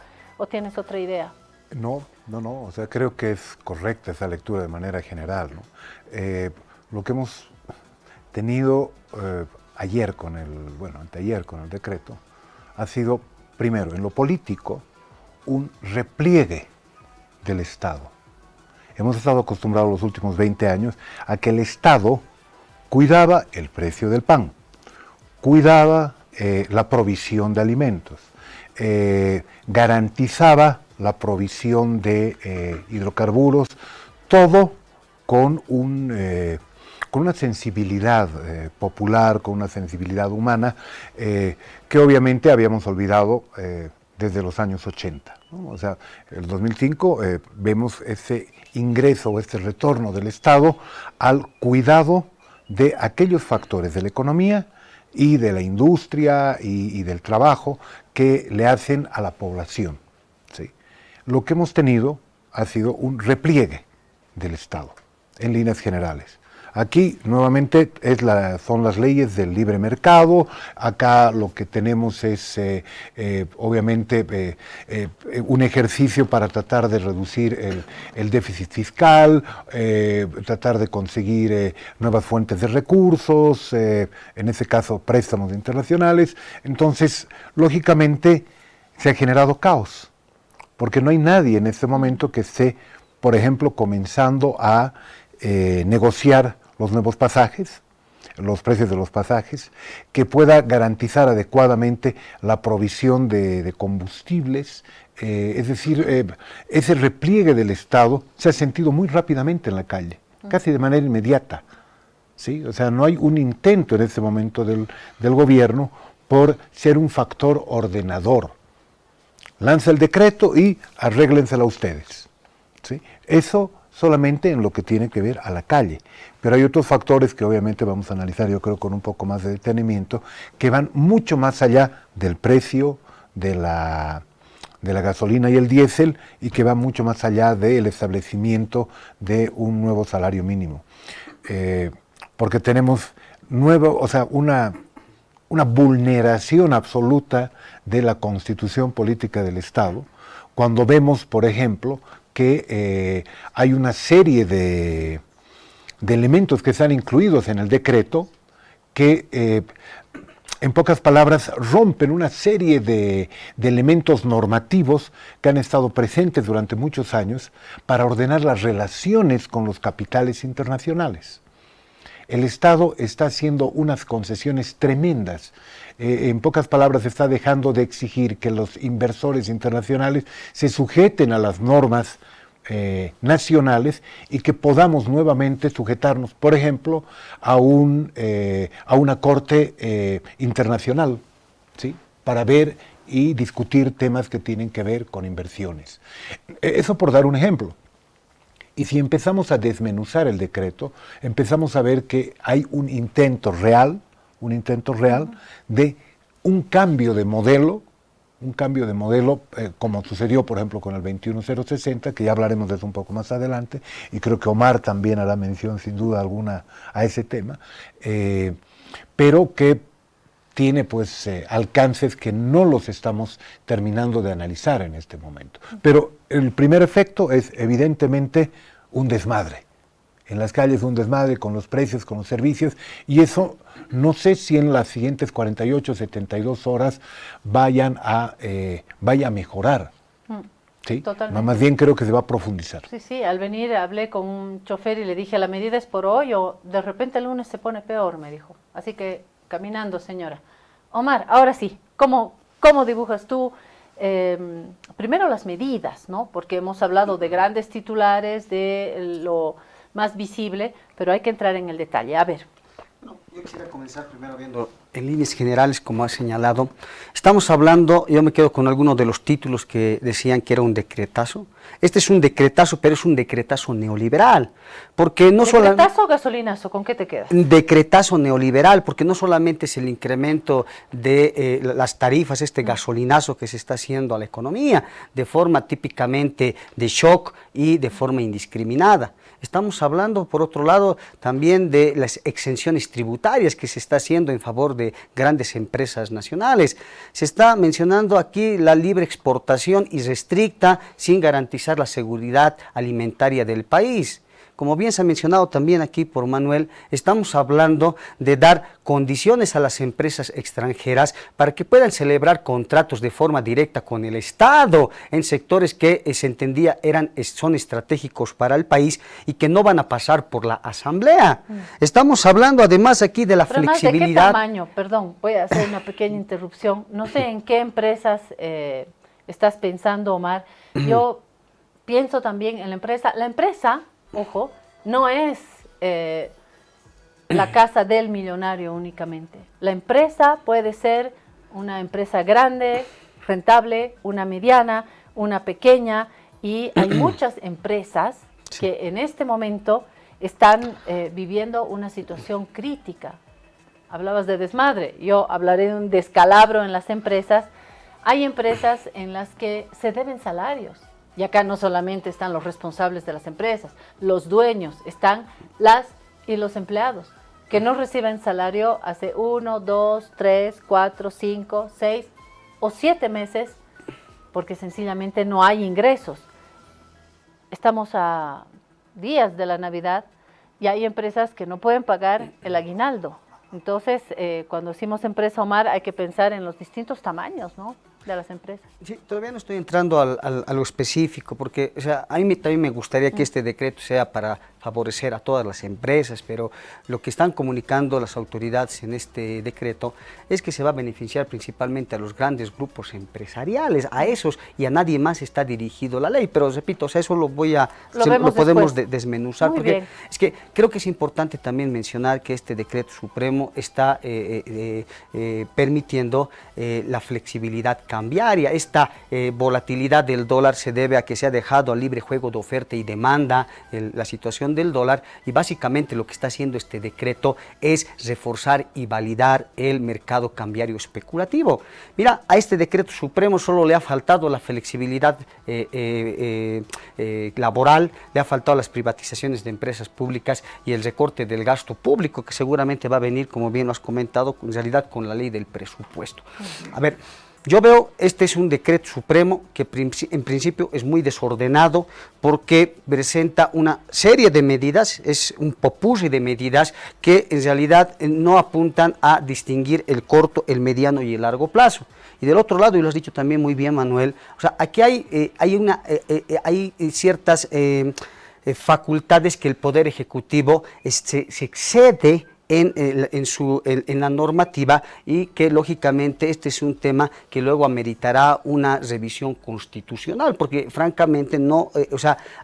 tienes otra idea? No, o sea, creo que es correcta esa lectura de manera general, ¿no? Lo que hemos tenido anteayer con el decreto, ha sido, primero, en lo político, un repliegue del Estado. Hemos estado acostumbrados los últimos 20 años a que el Estado cuidaba el precio del pan, cuidaba la provisión de alimentos, garantizaba la provisión de hidrocarburos, todo con una sensibilidad popular, con una sensibilidad humana, que obviamente habíamos olvidado desde los años 80, ¿no? O sea, el 2005 vemos ese ingreso, este retorno del Estado al cuidado de aquellos factores de la economía y de la industria y del trabajo que le hacen a la población, ¿sí? Lo que hemos tenido ha sido un repliegue del Estado, en líneas generales. Aquí, nuevamente, son las leyes del libre mercado. Acá lo que tenemos es, obviamente, un ejercicio para tratar de reducir el déficit fiscal, tratar de conseguir nuevas fuentes de recursos, en ese caso, préstamos internacionales. Entonces, lógicamente, se ha generado caos, porque no hay nadie en este momento que esté, por ejemplo, comenzando a negociar los nuevos pasajes, los precios de los pasajes, que pueda garantizar adecuadamente la provisión de combustibles. Es decir, ese repliegue del Estado se ha sentido muy rápidamente en la calle, casi de manera inmediata, ¿sí? O sea, no hay un intento en este momento del gobierno por ser un factor ordenador. Lanza el decreto y arréglensela ustedes, ¿sí? Eso solamente en lo que tiene que ver a la calle. Pero hay otros factores que obviamente vamos a analizar, yo creo, con un poco más de detenimiento, que van mucho más allá del precio de la gasolina y el diésel, y que van mucho más allá del establecimiento de un nuevo salario mínimo. Porque tenemos una vulneración absoluta de la Constitución Política del Estado, cuando vemos, por ejemplo, que hay una serie de elementos que están incluidos en el decreto que, en pocas palabras, rompen una serie de elementos normativos que han estado presentes durante muchos años para ordenar las relaciones con los capitales internacionales. El Estado está haciendo unas concesiones tremendas. En pocas palabras, está dejando de exigir que los inversores internacionales se sujeten a las normas nacionales y que podamos nuevamente sujetarnos, por ejemplo, a una corte internacional, ¿sí? Para ver y discutir temas que tienen que ver con inversiones. Eso por dar un ejemplo. Y si empezamos a desmenuzar el decreto, empezamos a ver que hay un intento real de un cambio de modelo, como sucedió, por ejemplo, con el 21060, que ya hablaremos de eso un poco más adelante, y creo que Omar también hará mención, sin duda alguna, a ese tema, pero que tiene alcances que no los estamos terminando de analizar en este momento. Pero el primer efecto es evidentemente un desmadre. En las calles un desmadre con los precios, con los servicios, y eso no sé si en las siguientes 48, 72 horas vaya a mejorar. ¿Sí? Totalmente. Más bien creo que se va a profundizar. Sí, al venir hablé con un chofer y le dije, la medida es por hoy o de repente el lunes se pone peor, me dijo. Así que caminando, señora. Omar, ahora sí, ¿cómo dibujas tú? Primero las medidas, ¿no? Porque hemos hablado de grandes titulares, de lo más visible, pero hay que entrar en el detalle. A ver. No, yo quisiera comenzar primero viendo en líneas generales, como ha señalado, estamos hablando, yo me quedo con algunos de los títulos que decían que era un decretazo. Este es un decretazo, pero es un decretazo neoliberal, porque no solamente... ¿Decretazo o gasolinazo? ¿Con qué te quedas? Decretazo neoliberal, porque no solamente es el incremento de las tarifas, este gasolinazo que se está haciendo a la economía, de forma típicamente de shock y de forma indiscriminada. Estamos hablando, por otro lado, también de las exenciones tributarias que se está haciendo en favor de grandes empresas nacionales. Se está mencionando aquí la libre exportación irrestricta sin garantizar la seguridad alimentaria del país. Como bien se ha mencionado también aquí por Manuel, estamos hablando de dar condiciones a las empresas extranjeras para que puedan celebrar contratos de forma directa con el Estado en sectores que se entendía son estratégicos para el país y que no van a pasar por la Asamblea. Estamos hablando además aquí de la flexibilidad. ¿De qué tamaño? Perdón, voy a hacer una pequeña interrupción. No sé en qué empresas estás pensando, Omar. Yo pienso también en la empresa. La empresa, ojo, no es la casa del millonario únicamente. La empresa puede ser una empresa grande, rentable, una mediana, una pequeña, y hay muchas empresas que en este momento están viviendo una situación crítica. Hablabas de desmadre, yo hablaré de un descalabro en las empresas. Hay empresas en las que se deben salarios. Y acá no solamente están los responsables de las empresas, los dueños, están las y los empleados, que no reciben salario hace 1, 2, 3, 4, 5, 6 o 7 meses, porque sencillamente no hay ingresos. Estamos a días de la Navidad y hay empresas que no pueden pagar el aguinaldo. Entonces, cuando decimos empresa, Omar, hay que pensar en los distintos tamaños, ¿no?, de las empresas. Sí, todavía no estoy entrando a lo específico, porque a mí también me gustaría que este decreto sea para favorecer a todas las empresas, pero lo que están comunicando las autoridades en este decreto es que se va a beneficiar principalmente a los grandes grupos empresariales, a esos, y a nadie más está dirigido la ley. Pero repito, eso lo podemos desmenuzar, Muy porque bien. es que creo que es importante también mencionar que este decreto supremo está permitiendo la flexibilidad cambiaria. Esta volatilidad del dólar se debe a que se ha dejado al libre juego de oferta y demanda la situación del dólar, y básicamente lo que está haciendo este decreto es reforzar y validar el mercado cambiario especulativo. Mira, a este decreto supremo solo le ha faltado la flexibilidad laboral, le ha faltado las privatizaciones de empresas públicas y el recorte del gasto público, que seguramente va a venir, como bien lo has comentado, en realidad con la ley del presupuesto. A ver, yo veo, este es un decreto supremo que en principio es muy desordenado, porque presenta una serie de medidas, es un popurrí de medidas que en realidad no apuntan a distinguir el corto, el mediano y el largo plazo. Y del otro lado, y lo has dicho también muy bien, Manuel, o sea, aquí hay ciertas facultades que el Poder Ejecutivo se excede en la normativa, y que lógicamente este es un tema que luego ameritará una revisión constitucional, porque francamente no,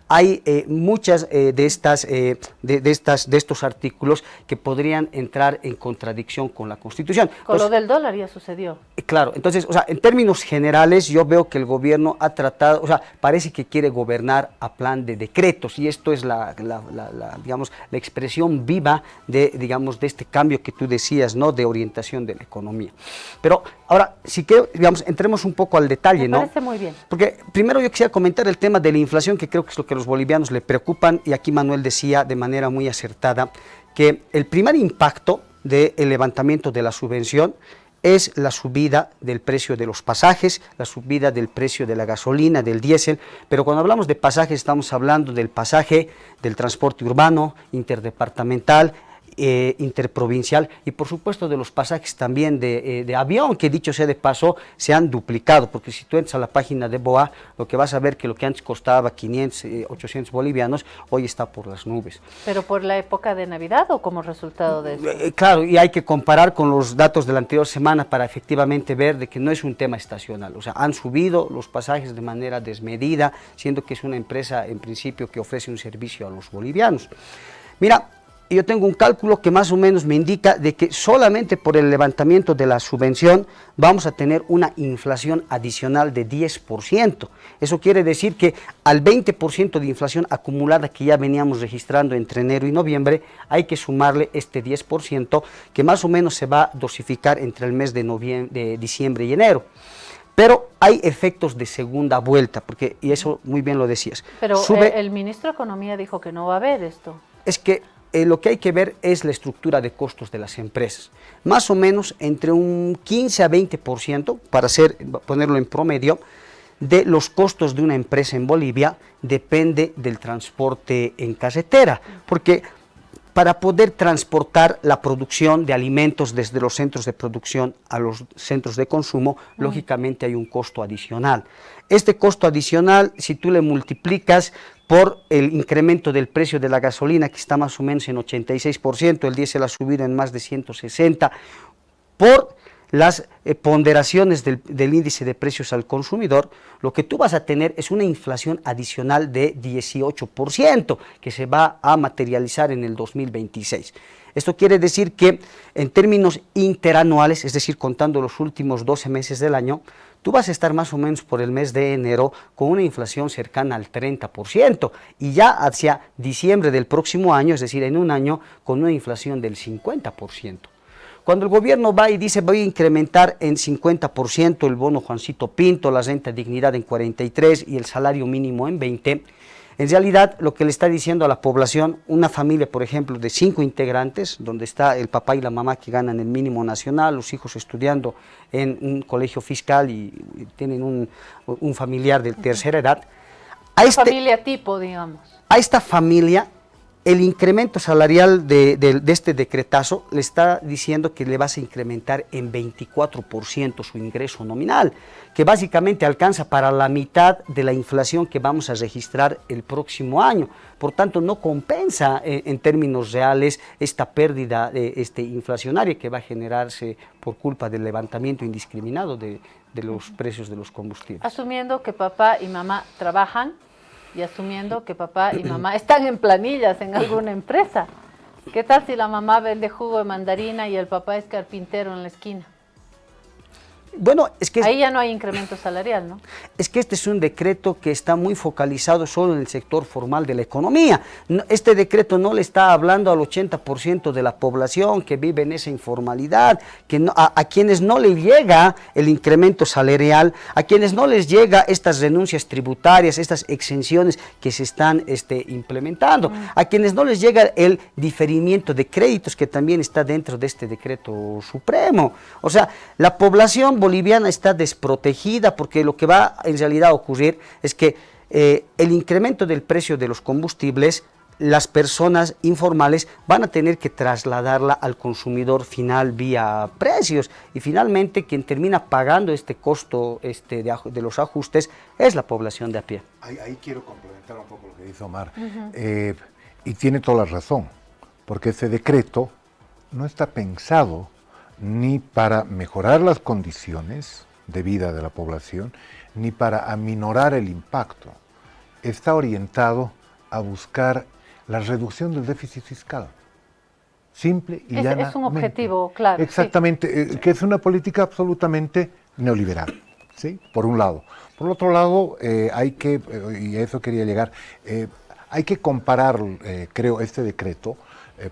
hay muchas de estos artículos que podrían entrar en contradicción con la Constitución. Con lo del dólar ya sucedió. Claro, entonces, en términos generales, yo veo que el gobierno ha tratado, parece que quiere gobernar a plan de decretos, y esto es la expresión viva de este cambio que tú decías, ¿no?, de orientación de la economía. Pero ahora, si quiero, entremos un poco al detalle, ¿no? Me parece muy bien. Porque primero yo quisiera comentar el tema de la inflación, que creo que es lo que a los bolivianos le preocupan, y aquí Manuel decía de manera muy acertada que el primer impacto del levantamiento de la subvención es la subida del precio de los pasajes, la subida del precio de la gasolina, del diésel, pero cuando hablamos de pasajes estamos hablando del pasaje del transporte urbano, interdepartamental, interprovincial, y por supuesto de los pasajes también de avión, que dicho sea de paso se han duplicado, porque si tú entras a la página de BOA, lo que vas a ver que lo que antes costaba 500, 800 bolivianos, hoy está por las nubes. ¿Pero por la época de Navidad o como resultado de eso? Claro, y hay que comparar con los datos de la anterior semana para efectivamente ver de que no es un tema estacional, han subido los pasajes de manera desmedida, siendo que es una empresa en principio que ofrece un servicio a los bolivianos. Mira, yo tengo un cálculo que más o menos me indica de que solamente por el levantamiento de la subvención vamos a tener una inflación adicional de 10%. Eso quiere decir que al 20% de inflación acumulada que ya veníamos registrando entre enero y noviembre, hay que sumarle este 10% que más o menos se va a dosificar entre el mes de diciembre y enero. Pero hay efectos de segunda vuelta, porque, y eso muy bien lo decías. Pero el ministro de Economía dijo que no va a haber esto. Es que lo que hay que ver es la estructura de costos de las empresas. Más o menos entre un 15 a 20%, para ponerlo en promedio, de los costos de una empresa en Bolivia depende del transporte en carretera, porque para poder transportar la producción de alimentos desde los centros de producción a los centros de consumo, lógicamente hay un costo adicional. Este costo adicional, si tú le multiplicas por el incremento del precio de la gasolina, que está más o menos en 86%, el diésel ha subido en más de 160%, por las ponderaciones del índice de precios al consumidor, lo que tú vas a tener es una inflación adicional de 18%, que se va a materializar en el 2026. Esto quiere decir que en términos interanuales, es decir, contando los últimos 12 meses del año, tú vas a estar más o menos por el mes de enero con una inflación cercana al 30%, y ya hacia diciembre del próximo año, es decir, en un año, con una inflación del 50%. Cuando el gobierno va y dice voy a incrementar en 50% el bono Juancito Pinto, la renta dignidad en 43% y el salario mínimo en 20%, en realidad lo que le está diciendo a la población, una familia por ejemplo de 5 integrantes, donde está el papá y la mamá que ganan el mínimo nacional, los hijos estudiando en un colegio fiscal y tienen un familiar de tercera edad. Familia tipo, digamos. A esta familia, el incremento salarial de este decretazo le está diciendo que le vas a incrementar en 24% su ingreso nominal, que básicamente alcanza para la mitad de la inflación que vamos a registrar el próximo año. Por tanto, no compensa en términos reales esta pérdida inflacionaria que va a generarse por culpa del levantamiento indiscriminado de los precios de los combustibles. Asumiendo que papá y mamá trabajan, y asumiendo que papá y mamá están en planillas en alguna empresa. ¿Qué tal si la mamá vende jugo de mandarina y el papá es carpintero en la esquina? Bueno, es que... Ahí ya no hay incremento salarial, ¿no? Es que este es un decreto que está muy focalizado solo en el sector formal de la economía. Este decreto no le está hablando al 80% de la población que vive en esa informalidad, que a quienes no le llega el incremento salarial, a quienes no les llega estas renuncias tributarias, estas exenciones que se están implementando, a quienes no les llega el diferimiento de créditos que también está dentro de este decreto supremo. O sea, la población boliviana está desprotegida porque lo que va en realidad a ocurrir es que el incremento del precio de los combustibles, las personas informales van a tener que trasladarla al consumidor final vía precios, y finalmente quien termina pagando este costo de los ajustes es la población de a pie. Ahí quiero complementar un poco lo que dice Omar, y tiene toda la razón, porque ese decreto no está pensado ni para mejorar las condiciones de vida de la población, ni para aminorar el impacto. Está orientado a buscar la reducción del déficit fiscal. Simple y llanamente. Es un objetivo, claro. Exactamente, sí. Que es una política absolutamente neoliberal, ¿sí? Por un lado. Por el otro lado, hay que, y a eso quería llegar, hay que comparar, creo, este decreto,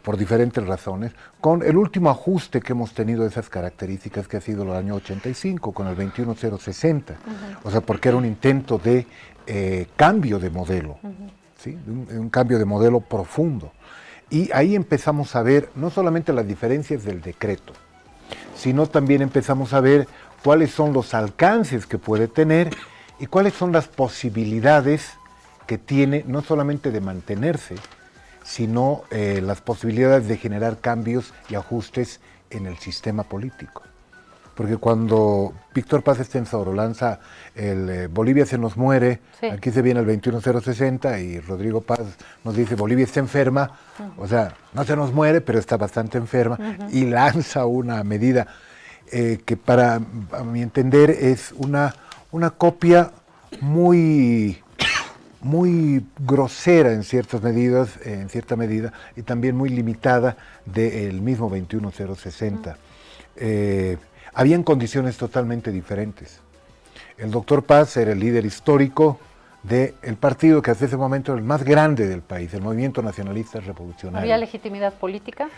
por diferentes razones, con el último ajuste que hemos tenido de esas características, que ha sido el año 85, con el 21060. O sea, porque era un intento de cambio de modelo, ¿sí? Un cambio de modelo profundo. Y ahí empezamos a ver no solamente las diferencias del decreto, sino también empezamos a ver cuáles son los alcances que puede tener y cuáles son las posibilidades que tiene, no solamente de mantenerse, sino las posibilidades de generar cambios y ajustes en el sistema político. Porque cuando Víctor Paz Estenssoro lanza el Bolivia se nos muere, sí, aquí se viene el 21060 y Rodrigo Paz nos dice Bolivia está enferma, o sea, no se nos muere, pero está bastante enferma, y lanza una medida que a mi entender es una copia muy muy grosera en cierta medida, y también muy limitada del mismo 21060. Habían condiciones totalmente diferentes. El doctor Paz era el líder histórico del partido que hasta ese momento era el más grande del país, el Movimiento Nacionalista Revolucionario. ¿Había legitimidad política?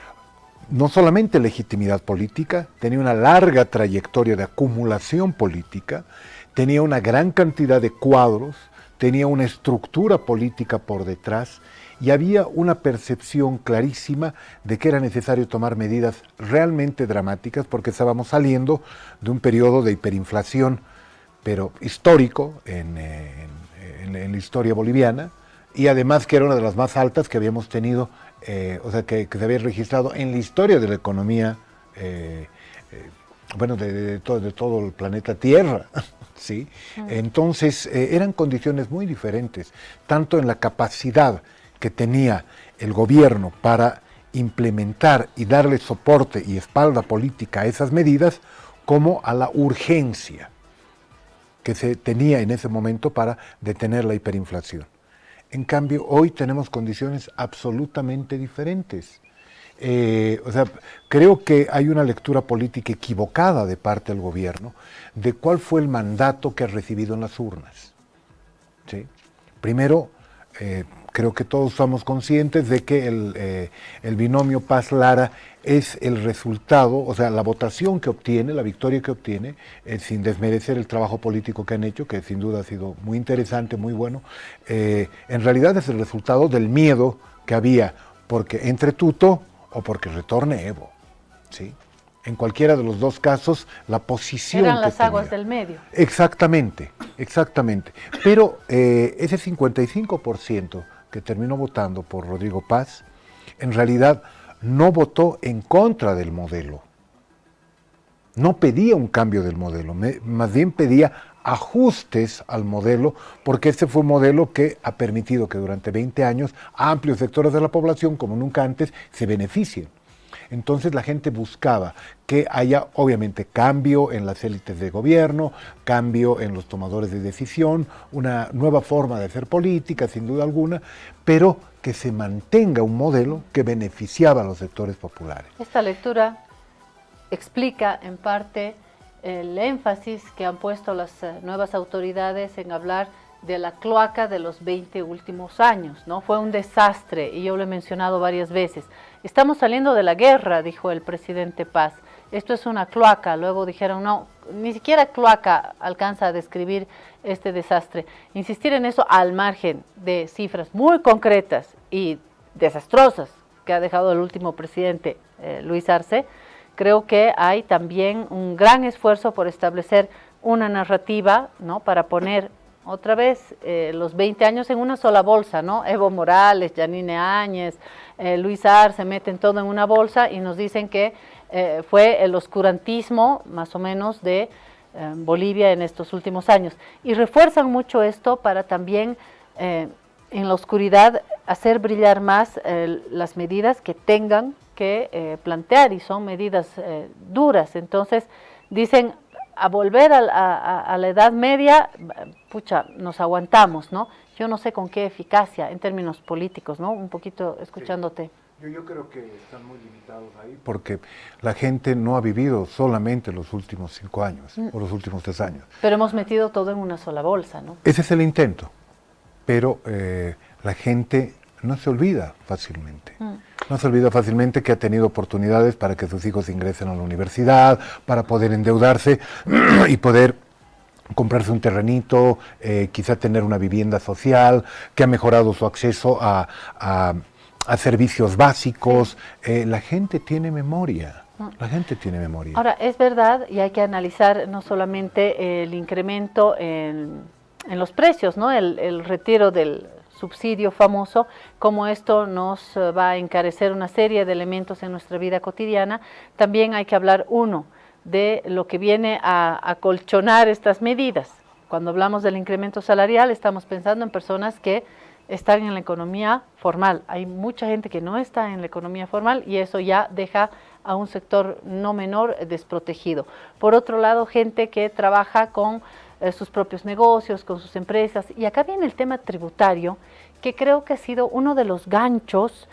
No solamente legitimidad política, tenía una larga trayectoria de acumulación política, tenía una gran cantidad de cuadros, tenía una estructura política por detrás y había una percepción clarísima de que era necesario tomar medidas realmente dramáticas porque estábamos saliendo de un periodo de hiperinflación, pero histórico en la historia boliviana, y además que era una de las más altas que habíamos tenido, que se había registrado en la historia de la economía, de todo el planeta Tierra. ¿Sí? Entonces eran condiciones muy diferentes, tanto en la capacidad que tenía el gobierno para implementar y darle soporte y espalda política a esas medidas, como a la urgencia que se tenía en ese momento para detener la hiperinflación. En cambio, hoy tenemos condiciones absolutamente diferentes. Creo que hay una lectura política equivocada de parte del gobierno de cuál fue el mandato que ha recibido en las urnas. ¿Sí? Primero, creo que todos somos conscientes de que el binomio Paz-Lara es el resultado, la votación que obtiene, la victoria que obtiene, sin desmerecer el trabajo político que han hecho, que sin duda ha sido muy interesante, muy bueno, en realidad es el resultado del miedo que había porque entre Tuto o porque retorne Evo, ¿sí? En cualquiera de los dos casos, la posición eran las que aguas tenía. del medio. Exactamente. Pero ese 55% que terminó votando por Rodrigo Paz, en realidad no votó en contra del modelo. No pedía un cambio del modelo, más bien pedía ajustes al modelo, porque este fue un modelo que ha permitido que durante 20 años amplios sectores de la población, como nunca antes, se beneficien. Entonces la gente buscaba que haya obviamente cambio en las élites de gobierno, cambio en los tomadores de decisión, una nueva forma de hacer política, sin duda alguna, pero que se mantenga un modelo que beneficiaba a los sectores populares. Esta lectura explica en parte el énfasis que han puesto las nuevas autoridades en hablar de la cloaca de los 20 últimos años, ¿no? Fue un desastre y yo lo he mencionado varias veces. Estamos saliendo de la guerra, dijo el presidente Paz. Esto es una cloaca. Luego dijeron, no, ni siquiera cloaca alcanza a describir este desastre. Insistir en eso al margen de cifras muy concretas y desastrosas que ha dejado el último presidente, Luis Arce, creo que hay también un gran esfuerzo por establecer una narrativa, ¿no? Para poner otra vez los 20 años en una sola bolsa, ¿no? Evo Morales, Yanine Áñez, Luis Arce meten todo en una bolsa y nos dicen que fue el oscurantismo más o menos de Bolivia en estos últimos años. Y refuerzan mucho esto para también en la oscuridad hacer brillar más las medidas que tengan que plantear, y son medidas duras. Entonces dicen, a volver a la Edad Media, pucha, nos aguantamos, ¿no? Yo no sé con qué eficacia en términos políticos, ¿no? Un poquito escuchándote. Sí. Yo creo que están muy limitados ahí porque la gente no ha vivido solamente los últimos 5 años o los últimos 3 años. Pero hemos metido todo en una sola bolsa, ¿no? Ese es el intento, pero la gente no se olvida fácilmente. No se olvida fácilmente que ha tenido oportunidades para que sus hijos ingresen a la universidad, para poder endeudarse y poder comprarse un terrenito, quizá tener una vivienda social, que ha mejorado su acceso a servicios básicos. La gente tiene memoria. La gente tiene memoria. Ahora, es verdad, y hay que analizar no solamente el incremento en los precios, ¿no? El retiro del subsidio famoso, como esto nos va a encarecer una serie de elementos en nuestra vida cotidiana. También hay que hablar, uno, de lo que viene a acolchonar estas medidas. Cuando hablamos del incremento salarial, estamos pensando en personas que están en la economía formal. Hay mucha gente que no está en la economía formal y eso ya deja a un sector no menor desprotegido. Por otro lado, gente que trabaja con sus propios negocios, con sus empresas. Y acá viene el tema tributario, que creo que ha sido uno de los ganchos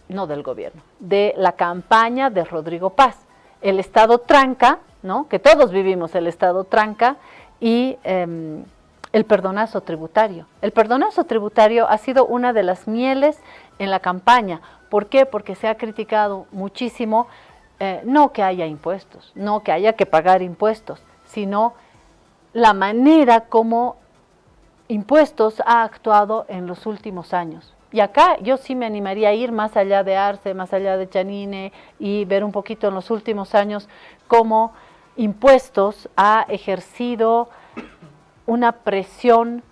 no del gobierno, de la campaña de Rodrigo Paz. El Estado tranca, ¿no? Que todos vivimos el Estado tranca, y el perdonazo tributario. El perdonazo tributario ha sido una de las mieles en la campaña. ¿Por qué? Porque se ha criticado muchísimo, no que haya impuestos, no que haya que pagar impuestos, sino la manera como impuestos ha actuado en los últimos años. Y acá yo sí me animaría a ir más allá de Arce, más allá de Chanine, y ver un poquito en los últimos años cómo impuestos ha ejercido una presión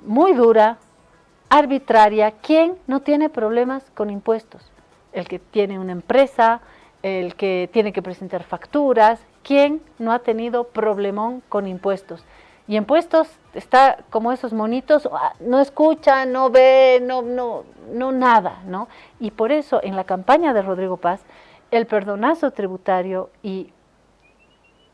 muy dura, arbitraria. ¿Quién no tiene problemas con impuestos? El que tiene una empresa, el que tiene que presentar facturas. ¿Quién no ha tenido problemón con impuestos? Y impuestos está como esos monitos, no escucha, no ve, no nada, ¿no? Y por eso en la campaña de Rodrigo Paz, el perdonazo tributario y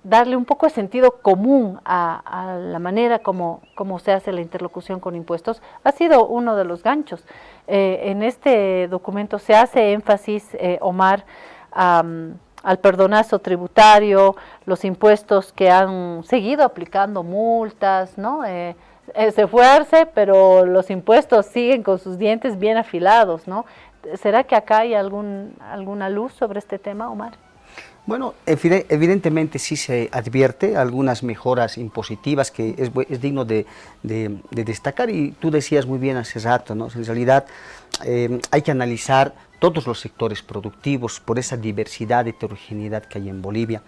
darle un poco de sentido común a la manera como se hace la interlocución con impuestos ha sido uno de los ganchos. En este documento se hace énfasis, Omar, al perdonazo tributario, los impuestos que han seguido aplicando multas, ¿no? Se fue Arce, pero los impuestos siguen con sus dientes bien afilados, ¿no? ¿Será que acá hay alguna luz sobre este tema, Omar? Bueno, evidentemente sí se advierte algunas mejoras impositivas que es digno de destacar, y tú decías muy bien hace rato, ¿no? En realidad hay que analizar todos los sectores productivos por esa diversidad, heterogeneidad que hay en Bolivia.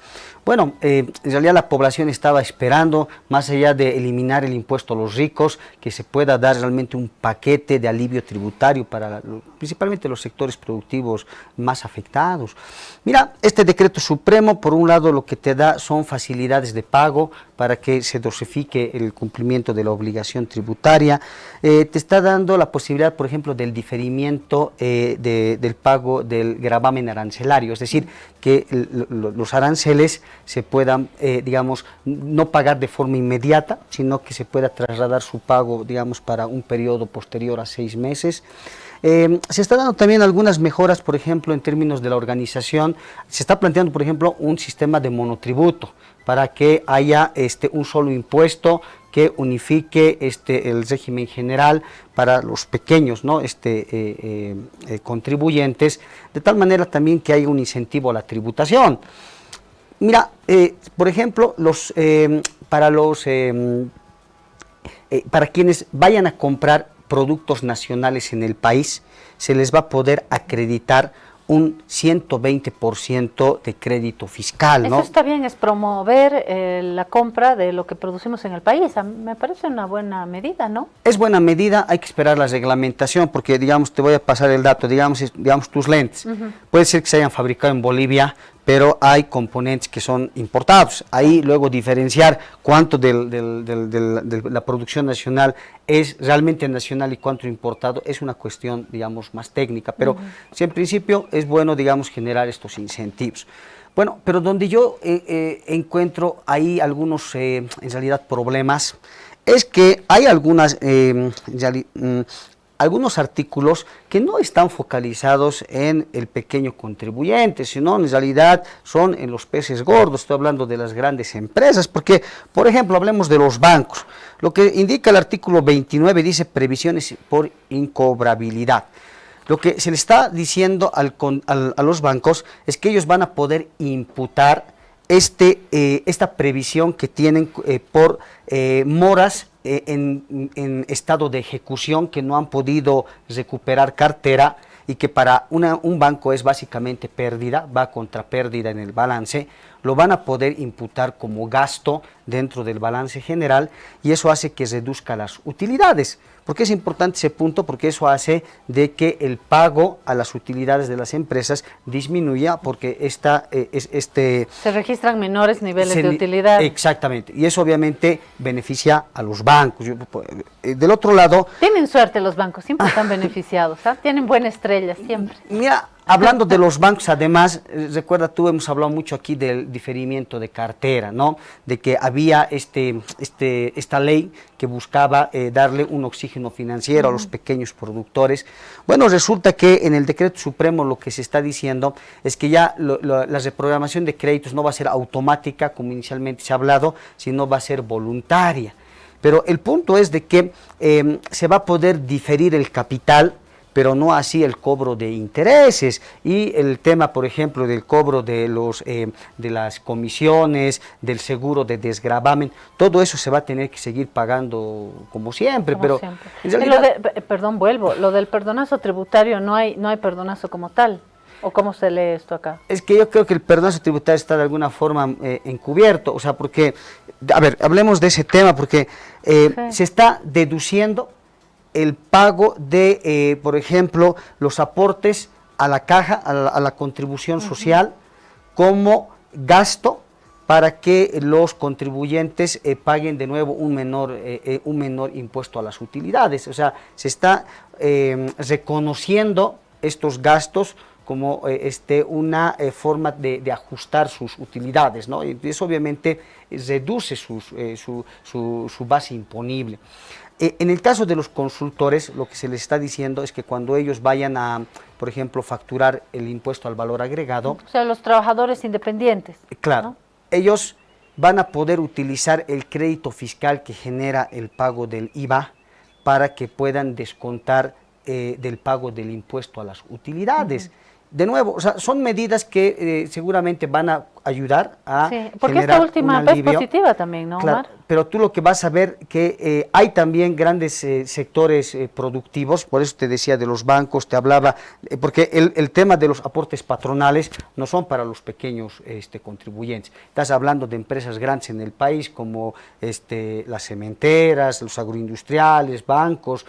Bueno, en realidad la población estaba esperando, más allá de eliminar el impuesto a los ricos, que se pueda dar realmente un paquete de alivio tributario para principalmente los sectores productivos más afectados. Mira, este decreto supremo, por un lado, lo que te da son facilidades de pago para que se dosifique el cumplimiento de la obligación tributaria. Te está dando la posibilidad, por ejemplo, del diferimiento del pago del gravamen arancelario, es decir, que los aranceles se puedan, digamos, no pagar de forma inmediata, sino que se pueda trasladar su pago, digamos, para un periodo posterior a 6 meses. Se está dando también algunas mejoras, por ejemplo, en términos de la organización. Se está planteando, por ejemplo, un sistema de monotributo para que haya un solo impuesto que unifique el régimen general para los pequeños, ¿no? Contribuyentes, de tal manera también que haya un incentivo a la tributación. Mira, por ejemplo, para quienes vayan a comprar productos nacionales en el país, se les va a poder acreditar un 120% de crédito fiscal, ¿no? Eso está bien, es promover la compra de lo que producimos en el país. Me parece una buena medida, ¿no? Es buena medida, hay que esperar la reglamentación, porque, digamos, te voy a pasar el dato, digamos tus lentes. Puede ser que se hayan fabricado en Bolivia, pero hay componentes que son importados. Ahí luego diferenciar cuánto de la producción nacional es realmente nacional y cuánto importado es una cuestión, digamos, más técnica, pero sí, en principio es bueno, digamos, generar estos incentivos. Bueno, pero donde yo encuentro ahí algunos, en realidad, problemas, es que hay algunos artículos que no están focalizados en el pequeño contribuyente, sino en realidad son en los peces gordos. Estoy hablando de las grandes empresas, porque, por ejemplo, hablemos de los bancos. Lo que indica el artículo 29 dice previsiones por incobrabilidad. Lo que se le está diciendo a los bancos es que ellos van a poder imputar esta previsión que tienen por moras en estado de ejecución, que no han podido recuperar cartera y que para un banco es básicamente pérdida, va contra pérdida en el balance, lo van a poder imputar como gasto dentro del balance general, y eso hace que reduzca las utilidades. ¿Por qué es importante ese punto? Porque eso hace de que el pago a las utilidades de las empresas disminuya, porque se registran menores niveles de utilidad. Exactamente, y eso obviamente beneficia a los bancos. Del otro lado... Tienen suerte los bancos, siempre están beneficiados, ¿ah? Tienen buena estrella, siempre. Mira, Hablando de los bancos, además, recuerda tú, hemos hablado mucho aquí del diferimiento de cartera, ¿no? De que había esta ley que buscaba darle un oxígeno financiero a los pequeños productores. Bueno, resulta que en el decreto supremo lo que se está diciendo es que ya la reprogramación de créditos no va a ser automática, como inicialmente se ha hablado, sino va a ser voluntaria. Pero el punto es de que se va a poder diferir el capital, pero no así el cobro de intereses, y el tema, por ejemplo, del cobro de las comisiones, del seguro de desgravamen, todo eso se va a tener que seguir pagando como siempre, pero siempre. En realidad, Perdón, vuelvo, lo del perdonazo tributario, no hay perdonazo como tal, ¿o cómo se lee esto acá? es que yo creo que el perdonazo tributario está de alguna forma encubierto, o sea, porque, a ver, hablemos de ese tema, porque se está deduciendo el pago de, por ejemplo, los aportes a la caja, a la contribución social, como gasto para que los contribuyentes paguen de nuevo un menor impuesto a las utilidades. O sea, se está reconociendo estos gastos como una forma de ajustar sus utilidades, ¿no? Y eso obviamente reduce su base imponible. En el caso de los consultores, lo que se les está diciendo es que cuando ellos vayan a, por ejemplo, facturar el impuesto al valor agregado... O sea, los trabajadores independientes. Claro, ¿no? Ellos van a poder utilizar el crédito fiscal que genera el pago del IVA para que puedan descontar del pago del impuesto a las utilidades. De nuevo, o sea, son medidas que seguramente van a ayudar a porque generar esta última un es alivio. positiva también, ¿no, Claro, Omar? pero tú lo que vas a ver que hay también grandes sectores productivos, por eso te decía de los bancos, te hablaba, porque el tema de los aportes patronales no son para los pequeños contribuyentes. Estás hablando de empresas grandes en el país como las cementeras, los agroindustriales, bancos,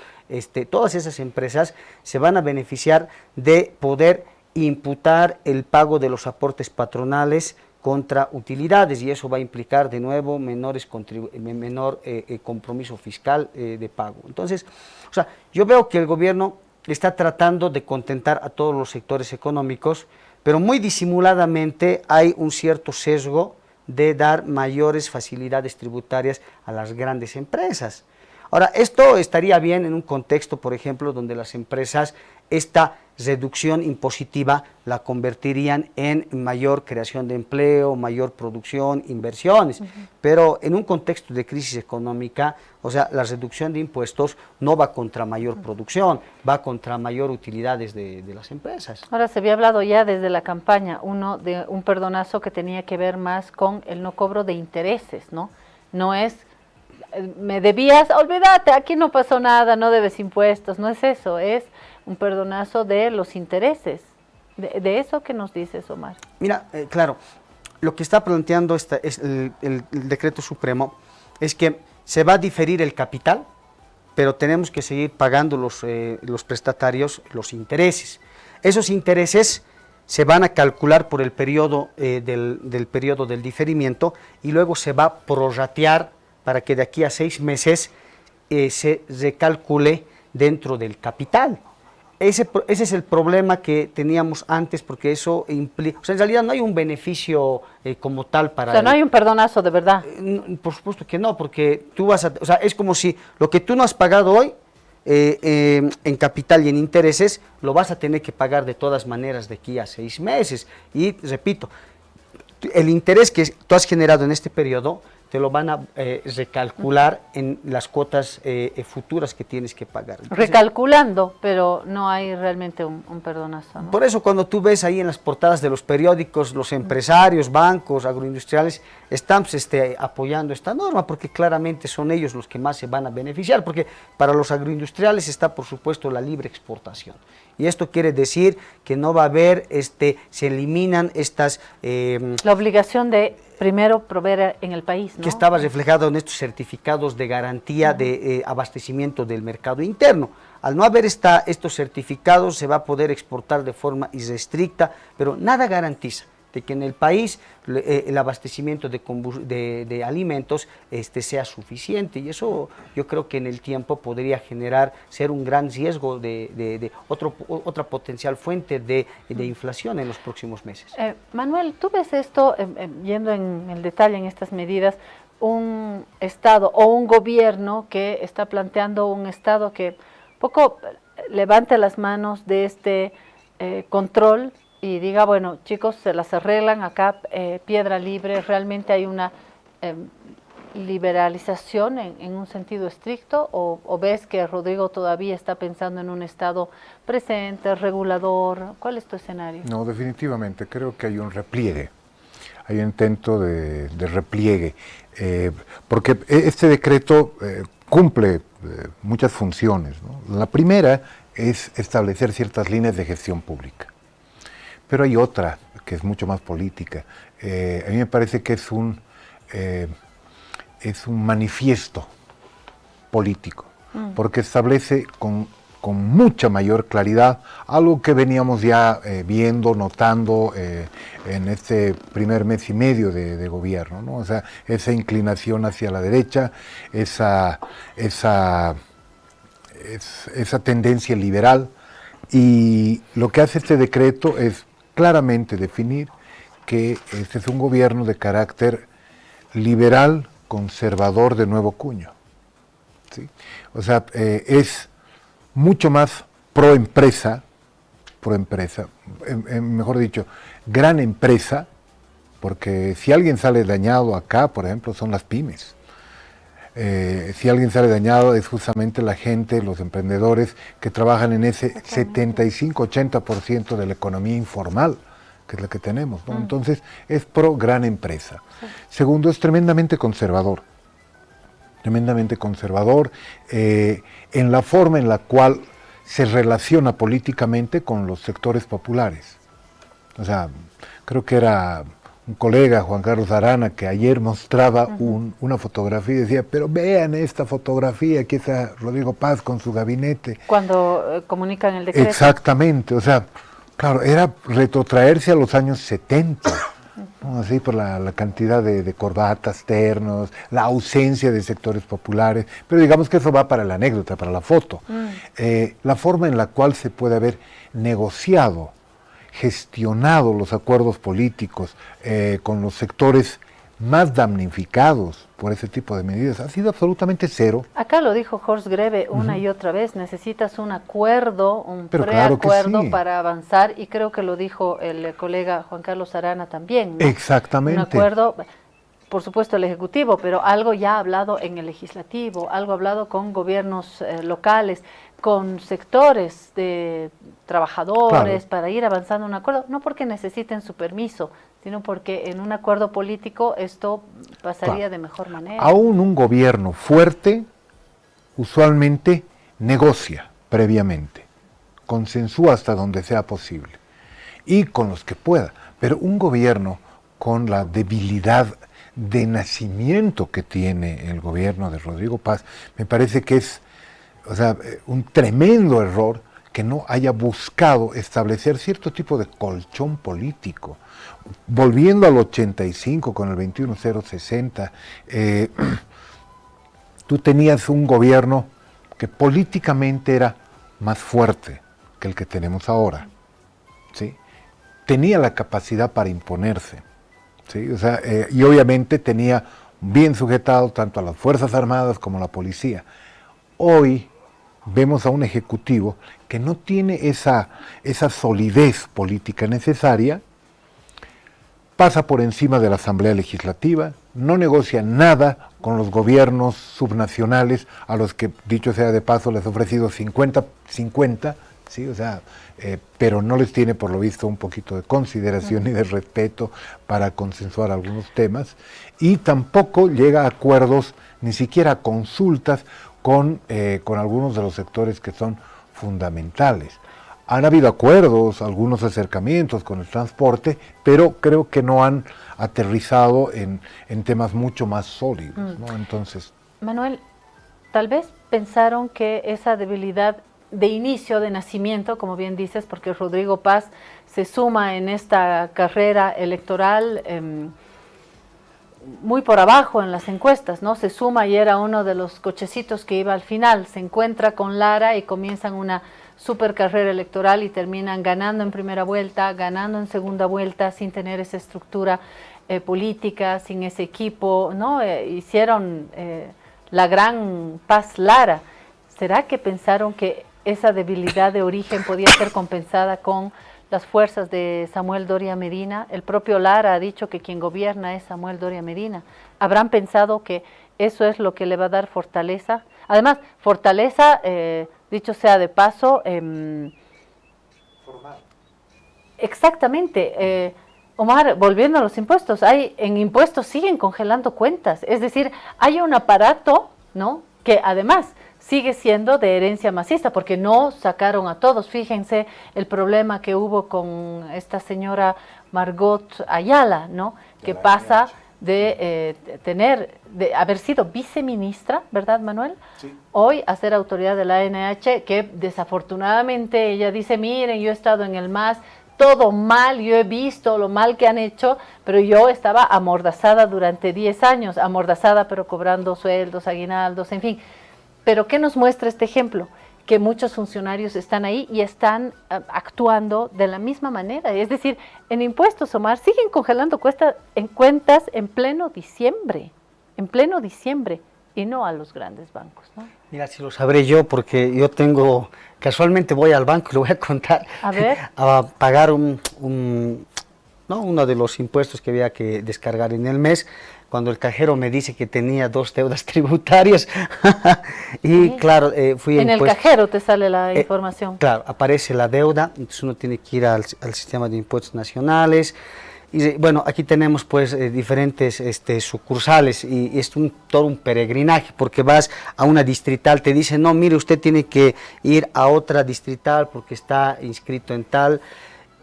todas esas empresas se van a beneficiar de poder imputar el pago de los aportes patronales contra utilidades, y eso va a implicar de nuevo menor compromiso fiscal de pago. Entonces, o sea, yo veo que el gobierno está tratando de contentar a todos los sectores económicos, pero muy disimuladamente hay un cierto sesgo de dar mayores facilidades tributarias a las grandes empresas. Ahora, esto estaría bien en un contexto, por ejemplo, donde las empresas esta reducción impositiva la convertirían en mayor creación de empleo, mayor producción, inversiones. Pero en un contexto de crisis económica, o sea, la reducción de impuestos no va contra mayor producción, va contra mayor utilidades de las empresas. Ahora, se había hablado ya desde la campaña, de un perdonazo que tenía que ver más con el no cobro de intereses, ¿no? No es, me debías, olvídate, aquí no pasó nada, no debes impuestos, no es eso, es un perdonazo de los intereses. De eso que nos dices, Omar. Mira, claro, lo que está planteando es el decreto supremo es que se va a diferir el capital, pero tenemos que seguir pagando los prestatarios los intereses. Esos intereses se van a calcular por el periodo del periodo del diferimiento y luego se va a prorratear para que de aquí a 6 meses se recalcule dentro del capital. Ese es el problema que teníamos antes, porque eso implica, o sea, en realidad no hay un beneficio como tal para... O sea, no hay un perdonazo de verdad. Por supuesto que no, porque tú vas a, o sea, es como si lo que tú no has pagado hoy en capital y en intereses, lo vas a tener que pagar de todas maneras de aquí a 6 meses. Y repito, el interés que tú has generado en este periodo te lo van a recalcular en las cuotas futuras que tienes que pagar. Entonces, recalculando, pero no hay realmente un perdonazo, ¿no? Por eso cuando tú ves ahí en las portadas de los periódicos, los empresarios, bancos, agroindustriales, están apoyando esta norma, porque claramente son ellos los que más se van a beneficiar, porque para los agroindustriales está por supuesto la libre exportación. Y esto quiere decir que no va a haber, se eliminan estas... la obligación de primero proveer en el país, ¿no? Que estaba reflejado en estos certificados de garantía de abastecimiento del mercado interno. Al no haber estos certificados se va a poder exportar de forma irrestricta, pero nada garantiza de que en el país el abastecimiento de alimentos sea suficiente, y eso yo creo que en el tiempo podría ser un gran riesgo de otra potencial fuente de inflación en los próximos meses. Manuel, ¿tú ves esto, yendo en el detalle en estas medidas, un Estado o un gobierno que está planteando un Estado que poco levante las manos de este control y diga, bueno, chicos, se las arreglan acá, piedra libre, realmente hay una liberalización en un sentido estricto, o ves que Rodrigo todavía está pensando en un Estado presente, regulador? ¿Cuál es tu escenario? No, definitivamente, creo que hay un repliegue, hay un intento de repliegue, porque este decreto cumple muchas funciones, ¿no? La primera es establecer ciertas líneas de gestión pública. Pero hay otra que es mucho más política. A mí me parece que es un manifiesto político, porque establece con mucha mayor claridad algo que veníamos ya viendo, notando en este primer mes y medio de gobierno, ¿no? O sea, esa inclinación hacia la derecha, esa tendencia liberal, y lo que hace este decreto es claramente definir que este es un gobierno de carácter liberal, conservador de nuevo cuño, ¿sí? O sea, es mucho más pro empresa, mejor dicho, gran empresa, porque si alguien sale dañado acá, por ejemplo, son las pymes. Si alguien sale dañado es justamente la gente, los emprendedores que trabajan en ese 75-80% de la economía informal, que es la que tenemos, ¿no? Entonces es pro gran empresa. Sí. Segundo, es tremendamente conservador en la forma en la cual se relaciona políticamente con los sectores populares. O sea, creo que era un colega, Juan Carlos Arana, que ayer mostraba una fotografía y decía, pero vean esta fotografía, aquí está Rodrigo Paz con su gabinete. Cuando comunican el decreto. Exactamente, o sea, claro, era retrotraerse a los años 70, ¿no? Así por la cantidad de corbatas, ternos, la ausencia de sectores populares, pero digamos que eso va para la anécdota, para la foto. La forma en la cual se puede haber negociado, gestionado los acuerdos políticos con los sectores más damnificados por ese tipo de medidas ha sido absolutamente cero. Acá lo dijo Horst Greve una y otra vez, necesitas un acuerdo, un preacuerdo claro sí, para avanzar, y creo que lo dijo el colega Juan Carlos Arana también, ¿no? Exactamente. Un acuerdo, por supuesto el Ejecutivo, pero algo ya hablado en el Legislativo, algo hablado con gobiernos locales, con sectores de trabajadores, claro, para ir avanzando en un acuerdo, no porque necesiten su permiso, sino porque en un acuerdo político esto pasaría de mejor manera. Aún un gobierno fuerte usualmente negocia previamente, consensúa hasta donde sea posible y con los que pueda, pero un gobierno con la debilidad de nacimiento que tiene el gobierno de Rodrigo Paz, me parece que es, o sea, un tremendo error que no haya buscado establecer cierto tipo de colchón político. Volviendo al 85 con el 21060, tú tenías un gobierno que políticamente era más fuerte que el que tenemos ahora, ¿sí? Tenía la capacidad para imponerse, ¿sí? O sea, y obviamente tenía bien sujetado tanto a las Fuerzas Armadas como a la policía. Hoy vemos a un ejecutivo que no tiene esa solidez política necesaria, pasa por encima de la Asamblea Legislativa, no negocia nada con los gobiernos subnacionales, a los que, dicho sea de paso, les ha ofrecido 50-50, ¿sí? O sea, pero no les tiene, por lo visto, un poquito de consideración y de respeto para consensuar algunos temas, y tampoco llega a acuerdos, ni siquiera a consultas, con algunos de los sectores que son fundamentales. Han habido acuerdos, algunos acercamientos con el transporte, pero creo que no han aterrizado en temas mucho más sólidos, ¿no? Entonces, Manuel, tal vez pensaron que esa debilidad de inicio, de nacimiento, como bien dices, porque Rodrigo Paz se suma en esta carrera electoral muy por abajo en las encuestas, ¿no? Se suma y era uno de los cochecitos que iba al final, se encuentra con Lara y comienzan una super carrera electoral y terminan ganando en primera vuelta, ganando en segunda vuelta, sin tener esa estructura política, sin ese equipo, ¿no? Hicieron la gran Paz Lara. ¿Será que pensaron que esa debilidad de origen podía ser compensada con las fuerzas de Samuel Doria Medina? El propio Lara ha dicho que quien gobierna es Samuel Doria Medina. ¿Habrán pensado que eso es lo que le va a dar fortaleza? Además, fortaleza, dicho sea de paso, exactamente, Omar, volviendo a los impuestos, en impuestos siguen congelando cuentas, es decir, hay un aparato, ¿no?, que además sigue siendo de herencia masista, porque no sacaron a todos. Fíjense el problema que hubo con esta señora Margot Ayala, ¿no?, que pasa de haber sido viceministra, ¿verdad, Manuel? Sí. Hoy a ser autoridad de la ANH, que desafortunadamente ella dice, miren, yo he estado en el MAS, todo mal, yo he visto lo mal que han hecho, pero yo estaba amordazada durante 10 años, amordazada pero cobrando sueldos, aguinaldos, en fin. Pero ¿qué nos muestra este ejemplo? Que muchos funcionarios están ahí y están actuando de la misma manera. Es decir, en impuestos, Omar, siguen congelando cuentas en pleno diciembre, y no a los grandes bancos, ¿no? Mira, si lo sabré yo, porque yo casualmente voy al banco y le voy a contar, a pagar uno de los impuestos que había que descargar en el mes, cuando el cajero me dice que tenía 2 deudas tributarias. Y claro, fui en el cajero te sale la información. Claro, aparece la deuda, entonces uno tiene que ir al sistema de impuestos nacionales. Y bueno, aquí tenemos pues diferentes sucursales y es todo un peregrinaje, porque vas a una distrital, te dicen, no, mire, usted tiene que ir a otra distrital porque está inscrito en tal.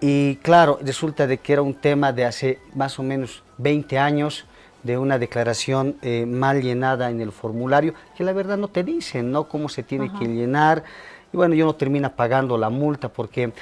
Y claro, resulta de que era un tema de hace más o menos 20 años, de una declaración mal llenada en el formulario, que la verdad no te dicen, ¿no?, cómo se tiene que llenar. Y bueno, yo no termina pagando la multa porque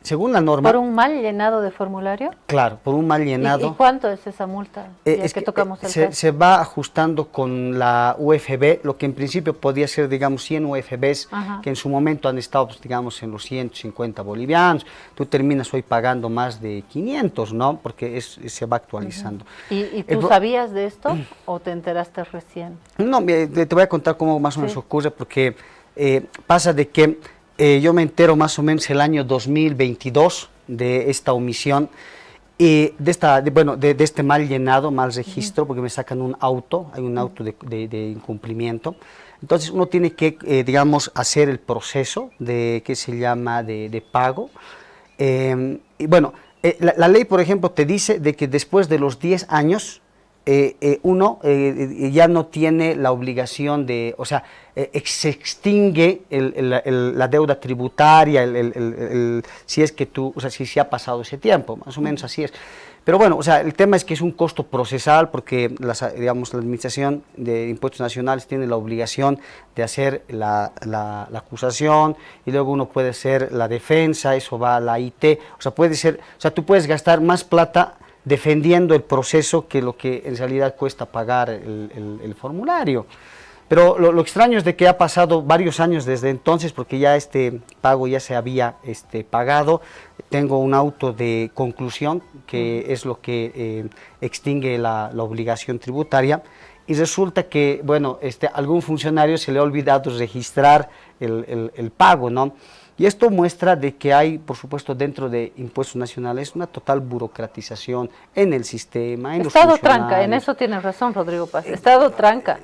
según la norma... ¿Por un mal llenado de formulario? Claro, por un mal llenado. ¿Y cuánto es esa multa? Es que tocamos se va ajustando con la UFB, lo que en principio podía ser, digamos, 100 UFBs, que en su momento han estado, pues, digamos, en los 150 bolivianos. Tú terminas hoy pagando más de 500, ¿no?, porque se va actualizando. ¿Y tú sabías de esto o te enteraste recién? No, te voy a contar cómo más o menos ocurre, porque pasa de que yo me entero más o menos el año 2022 de esta omisión y de este mal llenado, mal registro, porque me sacan un auto, hay un auto de incumplimiento. Entonces uno tiene que, digamos, hacer el proceso que se llama de pago. Y bueno, la ley, por ejemplo, te dice de que después de los 10 años, uno ya no tiene la obligación de, o sea, se extingue la deuda tributaria, si es que tú, o sea, si se ha pasado ese tiempo, más o menos así es. Pero bueno, o sea, el tema es que es un costo procesal porque, digamos, la Administración de Impuestos Nacionales tiene la obligación de hacer la acusación y luego uno puede hacer la defensa, eso va a la IT, o sea, tú puedes gastar más plata defendiendo el proceso que lo que en realidad cuesta pagar el formulario. Pero lo extraño es de que ha pasado varios años desde entonces, porque ya este pago ya se había pagado. Tengo un auto de conclusión, que es lo que extingue la obligación tributaria, y resulta que, bueno, algún funcionario se le ha olvidado registrar el pago, ¿no? Y esto muestra de que hay, por supuesto, dentro de impuestos nacionales, una total burocratización en el sistema, en los funcionarios. Estado tranca, en eso tienes razón, Rodrigo Paz. Estado tranca.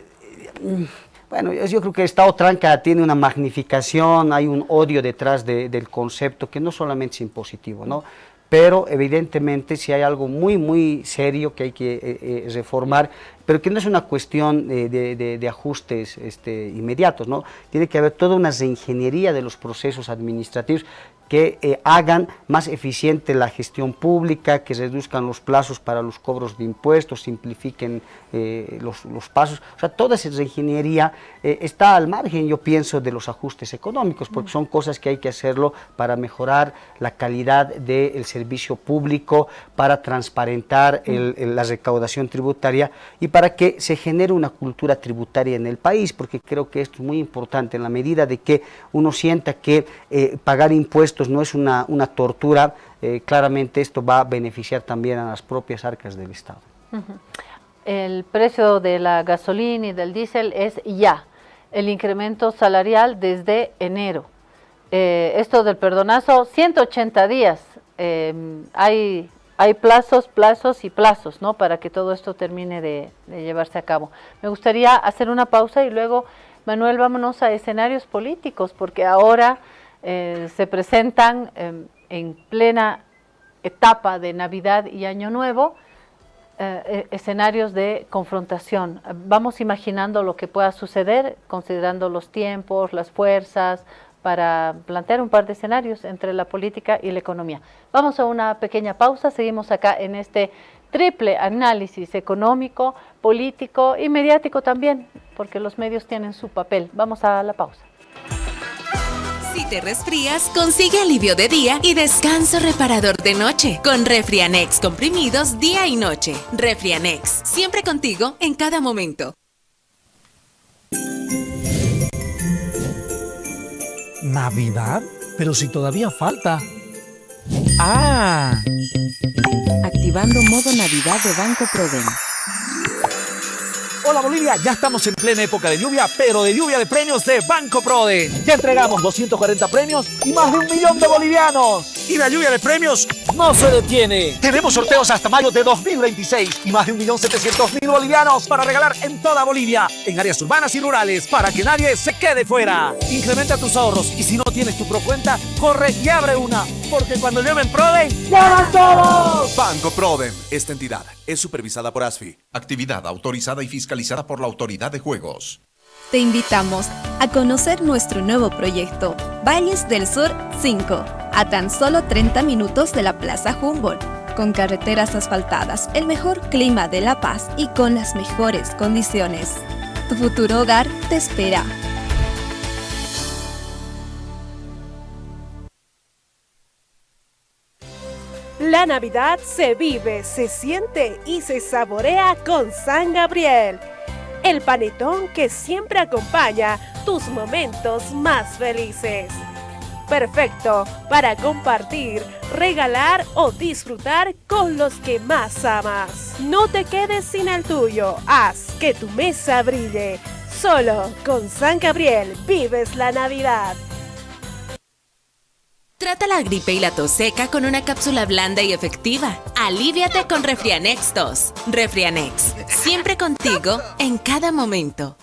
Bueno, yo creo que el Estado tranca tiene una magnificación, hay un odio detrás del concepto que no solamente es impositivo, ¿no? Pero evidentemente si hay algo muy, muy serio que hay que reformar, pero que no es una cuestión de ajustes inmediatos, ¿no? Tiene que haber toda una reingeniería de los procesos administrativos que hagan más eficiente la gestión pública, que reduzcan los plazos para los cobros de impuestos, simplifiquen los pasos. O sea, toda esa reingeniería está al margen, yo pienso, de los ajustes económicos, porque son cosas que hay que hacerlo para mejorar la calidad del servicio público, para transparentar la recaudación tributaria y para que se genere una cultura tributaria en el país, porque creo que esto es muy importante en la medida de que uno sienta que pagar impuestos no es una tortura, claramente esto va a beneficiar también a las propias arcas del Estado. El precio de la gasolina y del diésel es ya, el incremento salarial desde enero. Esto del perdonazo, 180 días, hay plazos y plazos, ¿no?, para que todo esto termine de llevarse a cabo. Me gustaría hacer una pausa y luego, Manuel, vámonos a escenarios políticos, porque ahora se presentan en plena etapa de Navidad y Año Nuevo escenarios de confrontación. Vamos imaginando lo que pueda suceder, considerando los tiempos, las fuerzas, para plantear un par de escenarios entre la política y la economía. Vamos a una pequeña pausa, seguimos acá en este triple análisis económico, político y mediático también, porque los medios tienen su papel. Vamos a la pausa. Si te resfrías, consigue alivio de día y descanso reparador de noche con Refrianex comprimidos día y noche. Refrianex, siempre contigo en cada momento. ¿Navidad? Pero si todavía falta. ¡Ah! Activando modo Navidad de Banco Proden. Hola Bolivia, ya estamos en plena época de lluvia, pero de lluvia de premios de Banco Prode. Ya entregamos 240 premios y más de 1 millón de bolivianos. Y la lluvia de premios no se detiene. Tenemos sorteos hasta mayo de 2026 y más de 1.700.000 bolivianos para regalar en toda Bolivia, en áreas urbanas y rurales, para que nadie se quede fuera. Incrementa tus ahorros y si no tienes tu Procuenta, corre y abre una, porque cuando llueve en Prode, ¡llevan todos! Banco Prode. Esta entidad es supervisada por ASFI. Actividad autorizada y fiscalizada por la Autoridad de Juegos. Te invitamos a conocer nuestro nuevo proyecto, Valles del Sur 5, a tan solo 30 minutos de la Plaza Humboldt, con carreteras asfaltadas, el mejor clima de La Paz y con las mejores condiciones. Tu futuro hogar te espera. La Navidad se vive, se siente y se saborea con San Gabriel, el panetón que siempre acompaña tus momentos más felices. Perfecto para compartir, regalar o disfrutar con los que más amas. No te quedes sin el tuyo, haz que tu mesa brille. Solo con San Gabriel vives la Navidad. Trata la gripe y la tos seca con una cápsula blanda y efectiva. Alivíate con Refrianex Tos. Refrianex, siempre contigo en cada momento.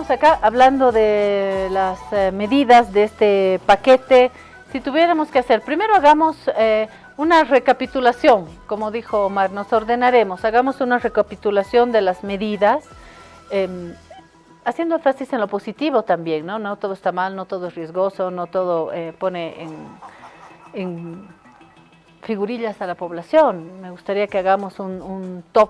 Acá hablando de las medidas de este paquete, si tuviéramos que hacer, primero hagamos una recapitulación, como dijo Omar, nos ordenaremos, hagamos una recapitulación de las medidas, haciendo énfasis en lo positivo también, ¿no? No todo está mal, no todo es riesgoso, no todo pone en figurillas a la población. Me gustaría que hagamos un top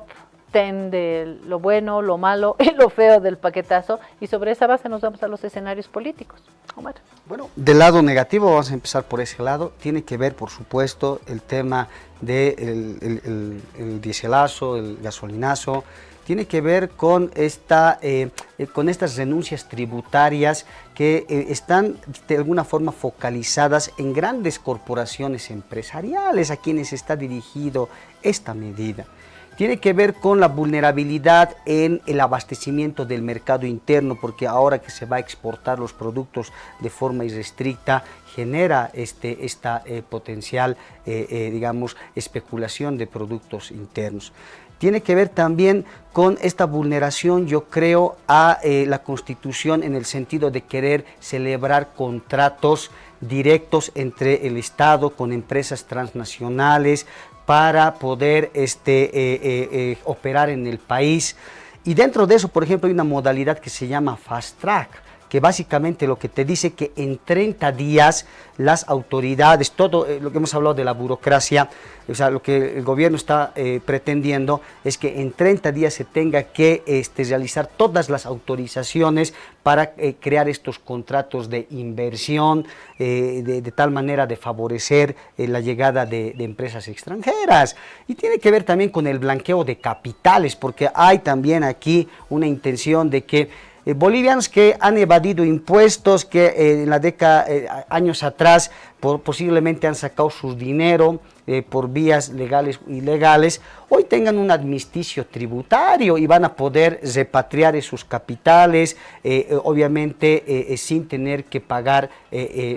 10 de lo bueno, lo malo y lo feo del paquetazo, y sobre esa base nos vamos a los escenarios políticos. Omar. Bueno, del lado negativo, vamos a empezar por ese lado, tiene que ver, por supuesto, el tema del el dieselazo, el gasolinazo, tiene que ver con estas renuncias tributarias que están de alguna forma focalizadas en grandes corporaciones empresariales a quienes está dirigido esta medida. Tiene que ver con la vulnerabilidad en el abastecimiento del mercado interno, porque ahora que se va a exportar los productos de forma irrestricta, genera esta potencial, digamos, especulación de productos internos. Tiene que ver también con esta vulneración, yo creo, a la Constitución en el sentido de querer celebrar contratos directos entre el Estado con empresas transnacionales para poder operar en el país. Y dentro de eso, por ejemplo, hay una modalidad que se llama Fast Track, que básicamente lo que te dice que en 30 días las autoridades, todo lo que hemos hablado de la burocracia, o sea, lo que el gobierno está pretendiendo es que en 30 días se tenga que realizar todas las autorizaciones para crear estos contratos de inversión, de tal manera de favorecer la llegada de empresas extranjeras. Y tiene que ver también con el blanqueo de capitales, porque hay también aquí una intención de que bolivianos que han evadido impuestos, que en la década, años atrás, posiblemente han sacado su dinero por vías legales o ilegales, hoy tengan un amnisticio tributario y van a poder repatriar esos capitales, obviamente sin tener que pagar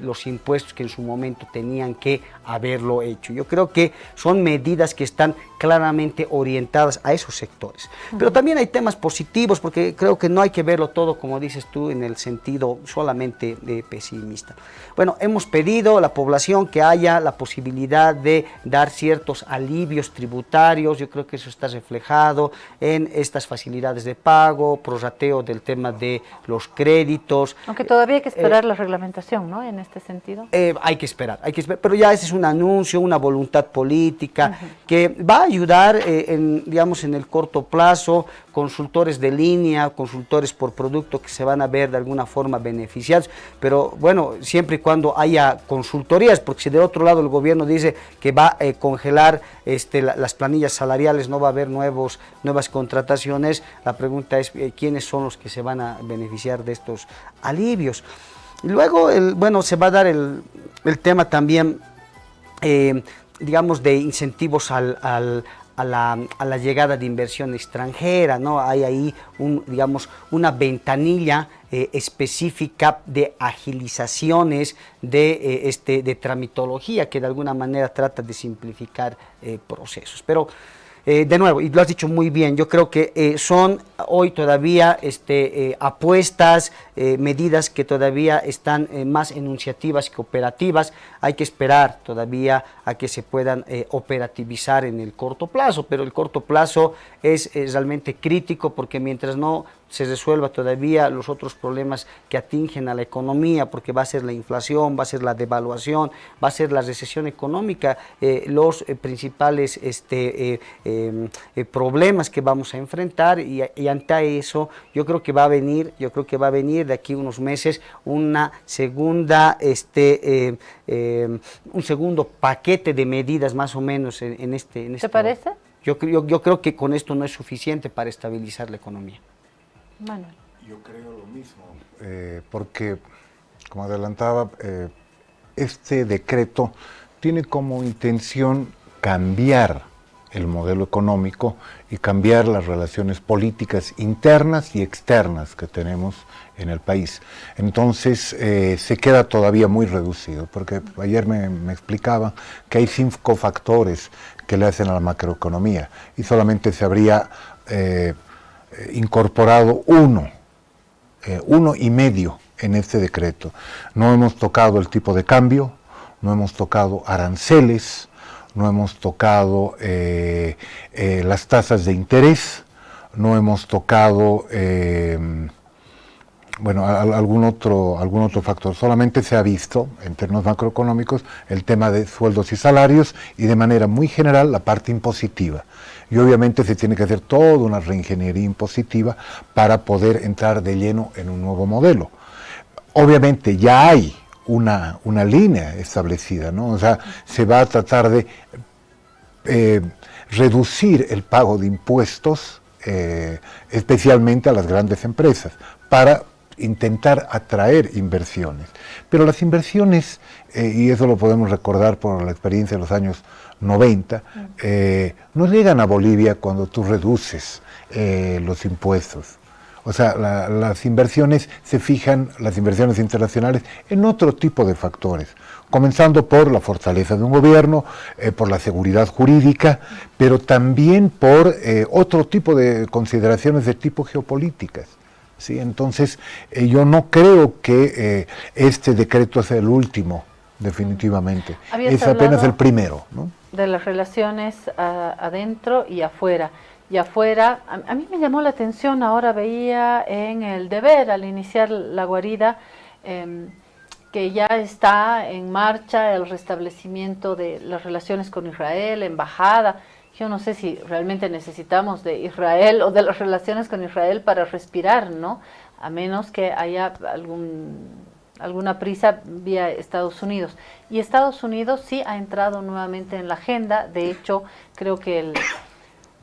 los impuestos que en su momento tenían que haberlo hecho. Yo creo que son medidas que están claramente orientadas a esos sectores. Pero también hay temas positivos, porque creo que no hay que verlo todo, como dices tú, en el sentido solamente pesimista. Bueno, hemos pedido a la población que haya la posibilidad de dar ciertos alivios tributarios. Yo creo que eso está reflejado en estas facilidades de pago, prorrateo del tema de los créditos. Aunque todavía hay que esperar la reglamentación, ¿no? En este sentido. Hay que esperar, pero ya ese es un anuncio, una voluntad política que va a ayudar, digamos, en el corto plazo, consultores de línea, consultores por producto que se van a ver de alguna forma beneficiados, pero bueno, siempre y cuando haya consultorías, porque si de otro lado el gobierno dice que va a congelar las planillas salariales, no va a haber nuevas contrataciones, la pregunta es quiénes son los que se van a beneficiar de estos alivios. Y luego, se va a dar el tema también, digamos, de incentivos a la llegada de inversión extranjera, ¿no? Hay ahí una ventanilla específica de agilizaciones de tramitología que de alguna manera trata de simplificar procesos. Pero de nuevo, y lo has dicho muy bien, yo creo que son hoy todavía apuestas, medidas que todavía están más enunciativas que operativas. Hay que esperar todavía a que se puedan operativizar en el corto plazo, pero el corto plazo es realmente crítico, porque mientras no se resuelva todavía los otros problemas que atingen a la economía, porque va a ser la inflación, va a ser la devaluación, va a ser la recesión económica, los principales problemas que vamos a enfrentar, y ante eso yo creo que va a venir de aquí unos meses una segunda un segundo paquete de medidas más o menos en este. ¿Te parece? Yo creo que con esto no es suficiente para estabilizar la economía. Manuel. Yo creo lo mismo, porque, como adelantaba, este decreto tiene como intención cambiar el modelo económico y cambiar las relaciones políticas internas y externas que tenemos en el país. Entonces se queda todavía muy reducido, porque ayer me explicaba que hay 5 factores que le hacen a la macroeconomía y solamente se habría incorporado uno y medio en este decreto. No hemos tocado el tipo de cambio, no hemos tocado aranceles, no hemos tocado las tasas de interés, no hemos tocado algún otro factor. Solamente se ha visto, en términos macroeconómicos, el tema de sueldos y salarios y de manera muy general la parte impositiva. Y obviamente se tiene que hacer toda una reingeniería impositiva para poder entrar de lleno en un nuevo modelo. Obviamente ya hay una línea establecida, ¿no? O sea, se va a tratar de reducir el pago de impuestos, especialmente a las grandes empresas, para intentar atraer inversiones. Pero las inversiones, y eso lo podemos recordar por la experiencia de los años 90, no llegan a Bolivia cuando tú reduces los impuestos. O sea, las inversiones se fijan, las inversiones internacionales, en otro tipo de factores, comenzando por la fortaleza de un gobierno, por la seguridad jurídica, pero también por otro tipo de consideraciones de tipo geopolíticas. ¿Sí? Entonces, yo no creo que este decreto sea el último, definitivamente. Es apenas el primero, ¿no? De las relaciones adentro y afuera. Y afuera, a mí me llamó la atención, ahora veía en El Deber, al iniciar la guarida, que ya está en marcha el restablecimiento de las relaciones con Israel, embajada. Yo no sé si realmente necesitamos de Israel o de las relaciones con Israel para respirar, ¿no? A menos que haya alguna prisa vía Estados Unidos. Y Estados Unidos sí ha entrado nuevamente en la agenda. De hecho, creo que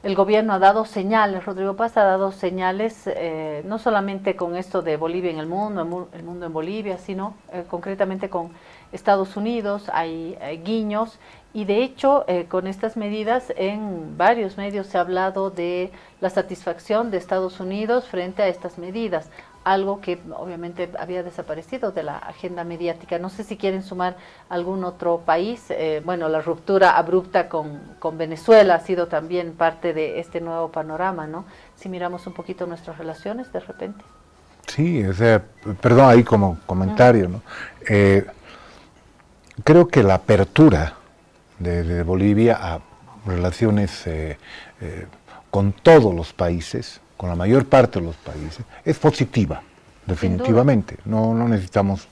el gobierno ha dado señales, Rodrigo Paz ha dado señales, no solamente con esto de Bolivia en el mundo en Bolivia, sino concretamente con Estados Unidos, hay guiños, y de hecho con estas medidas en varios medios se ha hablado de la satisfacción de Estados Unidos frente a estas medidas, algo que obviamente había desaparecido de la agenda mediática. No sé si quieren sumar algún otro país. Bueno, la ruptura abrupta con Venezuela ha sido también parte de este nuevo panorama, ¿no? Si miramos un poquito nuestras relaciones de repente. Sí, o sea, perdón, ahí como comentario, ¿no? Creo que la apertura de Bolivia a relaciones con todos los países, con la mayor parte de los países, es positiva, definitivamente. No necesitamos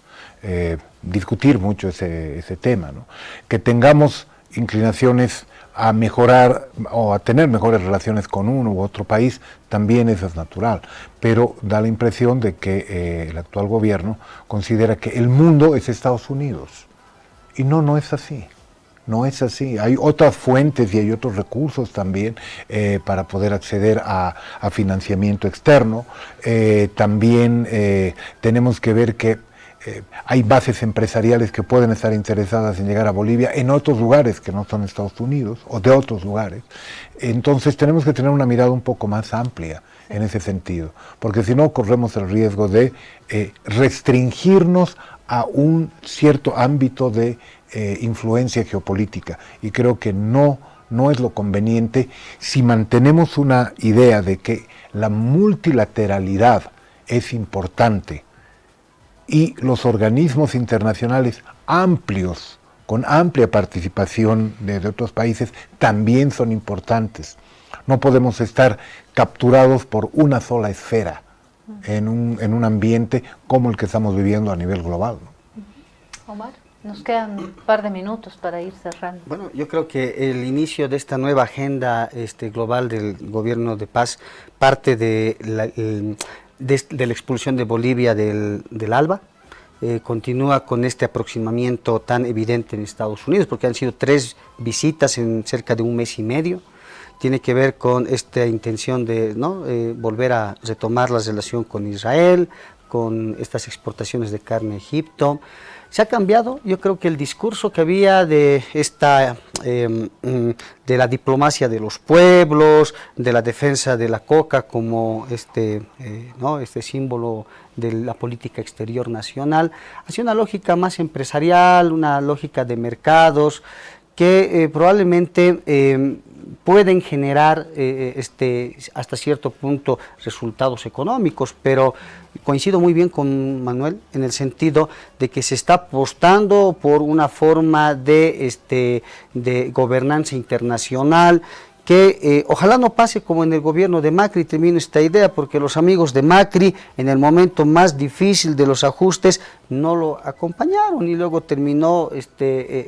discutir mucho ese tema, ¿no? Que tengamos inclinaciones a mejorar o a tener mejores relaciones con uno u otro país, también eso es natural, pero da la impresión de que el actual gobierno considera que el mundo es Estados Unidos, y no es así. No es así, hay otras fuentes y hay otros recursos también para poder acceder a financiamiento externo. También tenemos que ver que hay bases empresariales que pueden estar interesadas en llegar a Bolivia en otros lugares que no son Estados Unidos o de otros lugares. Entonces tenemos que tener una mirada un poco más amplia en ese sentido, porque si no corremos el riesgo de restringirnos a un cierto ámbito de influencia geopolítica, y creo que no es lo conveniente si mantenemos una idea de que la multilateralidad es importante y los organismos internacionales amplios, con amplia participación de otros países, también son importantes. No podemos estar capturados por una sola esfera en un ambiente como el que estamos viviendo a nivel global, ¿no? Omar, nos quedan un par de minutos para ir cerrando. Bueno, yo creo que el inicio de esta nueva agenda global del gobierno de paz parte de la expulsión de Bolivia del ALBA, continúa con este aproximamiento tan evidente en Estados Unidos, porque han sido 3 visitas en cerca de un mes y medio. Tiene que ver con esta intención de volver a retomar la relación con Israel, con estas exportaciones de carne a Egipto. Se ha cambiado, yo creo que el discurso que había de la diplomacia de los pueblos, de la defensa de la coca como este símbolo de la política exterior nacional, hacia una lógica más empresarial, una lógica de mercados, que probablemente pueden generar hasta cierto punto resultados económicos, pero coincido muy bien con Manuel en el sentido de que se está apostando por una forma de gobernanza internacional que ojalá no pase como en el gobierno de Macri. Termino esta idea porque los amigos de Macri en el momento más difícil de los ajustes no lo acompañaron y luego terminó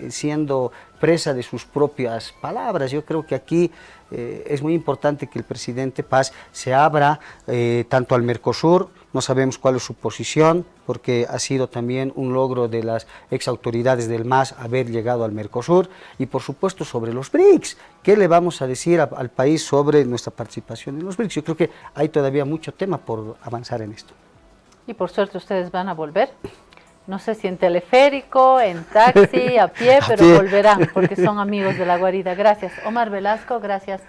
siendo presa de sus propias palabras. Yo creo que aquí es muy importante que el presidente Paz se abra tanto al Mercosur. No sabemos cuál es su posición, porque ha sido también un logro de las exautoridades del MAS haber llegado al Mercosur, y por supuesto sobre los BRICS. ¿Qué le vamos a decir al país sobre nuestra participación en los BRICS? Yo creo que hay todavía mucho tema por avanzar en esto. Y por suerte ustedes van a volver. No sé si en teleférico, en taxi, a pie, pero volverán porque son amigos de la guarida. Gracias, Omar Velasco, gracias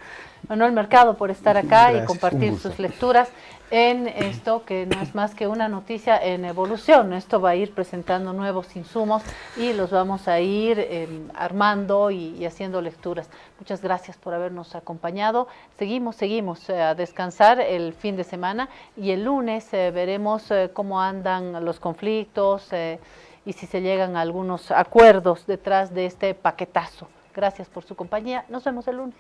Manuel Mercado, por estar acá Gracias, y compartir sus lecturas en esto que no es más que una noticia en evolución. Esto va a ir presentando nuevos insumos y los vamos a ir armando y haciendo lecturas. Muchas gracias por habernos acompañado. Seguimos a descansar el fin de semana y el lunes veremos cómo andan los conflictos y si se llegan a algunos acuerdos detrás de este paquetazo. Gracias por su compañía. Nos vemos el lunes.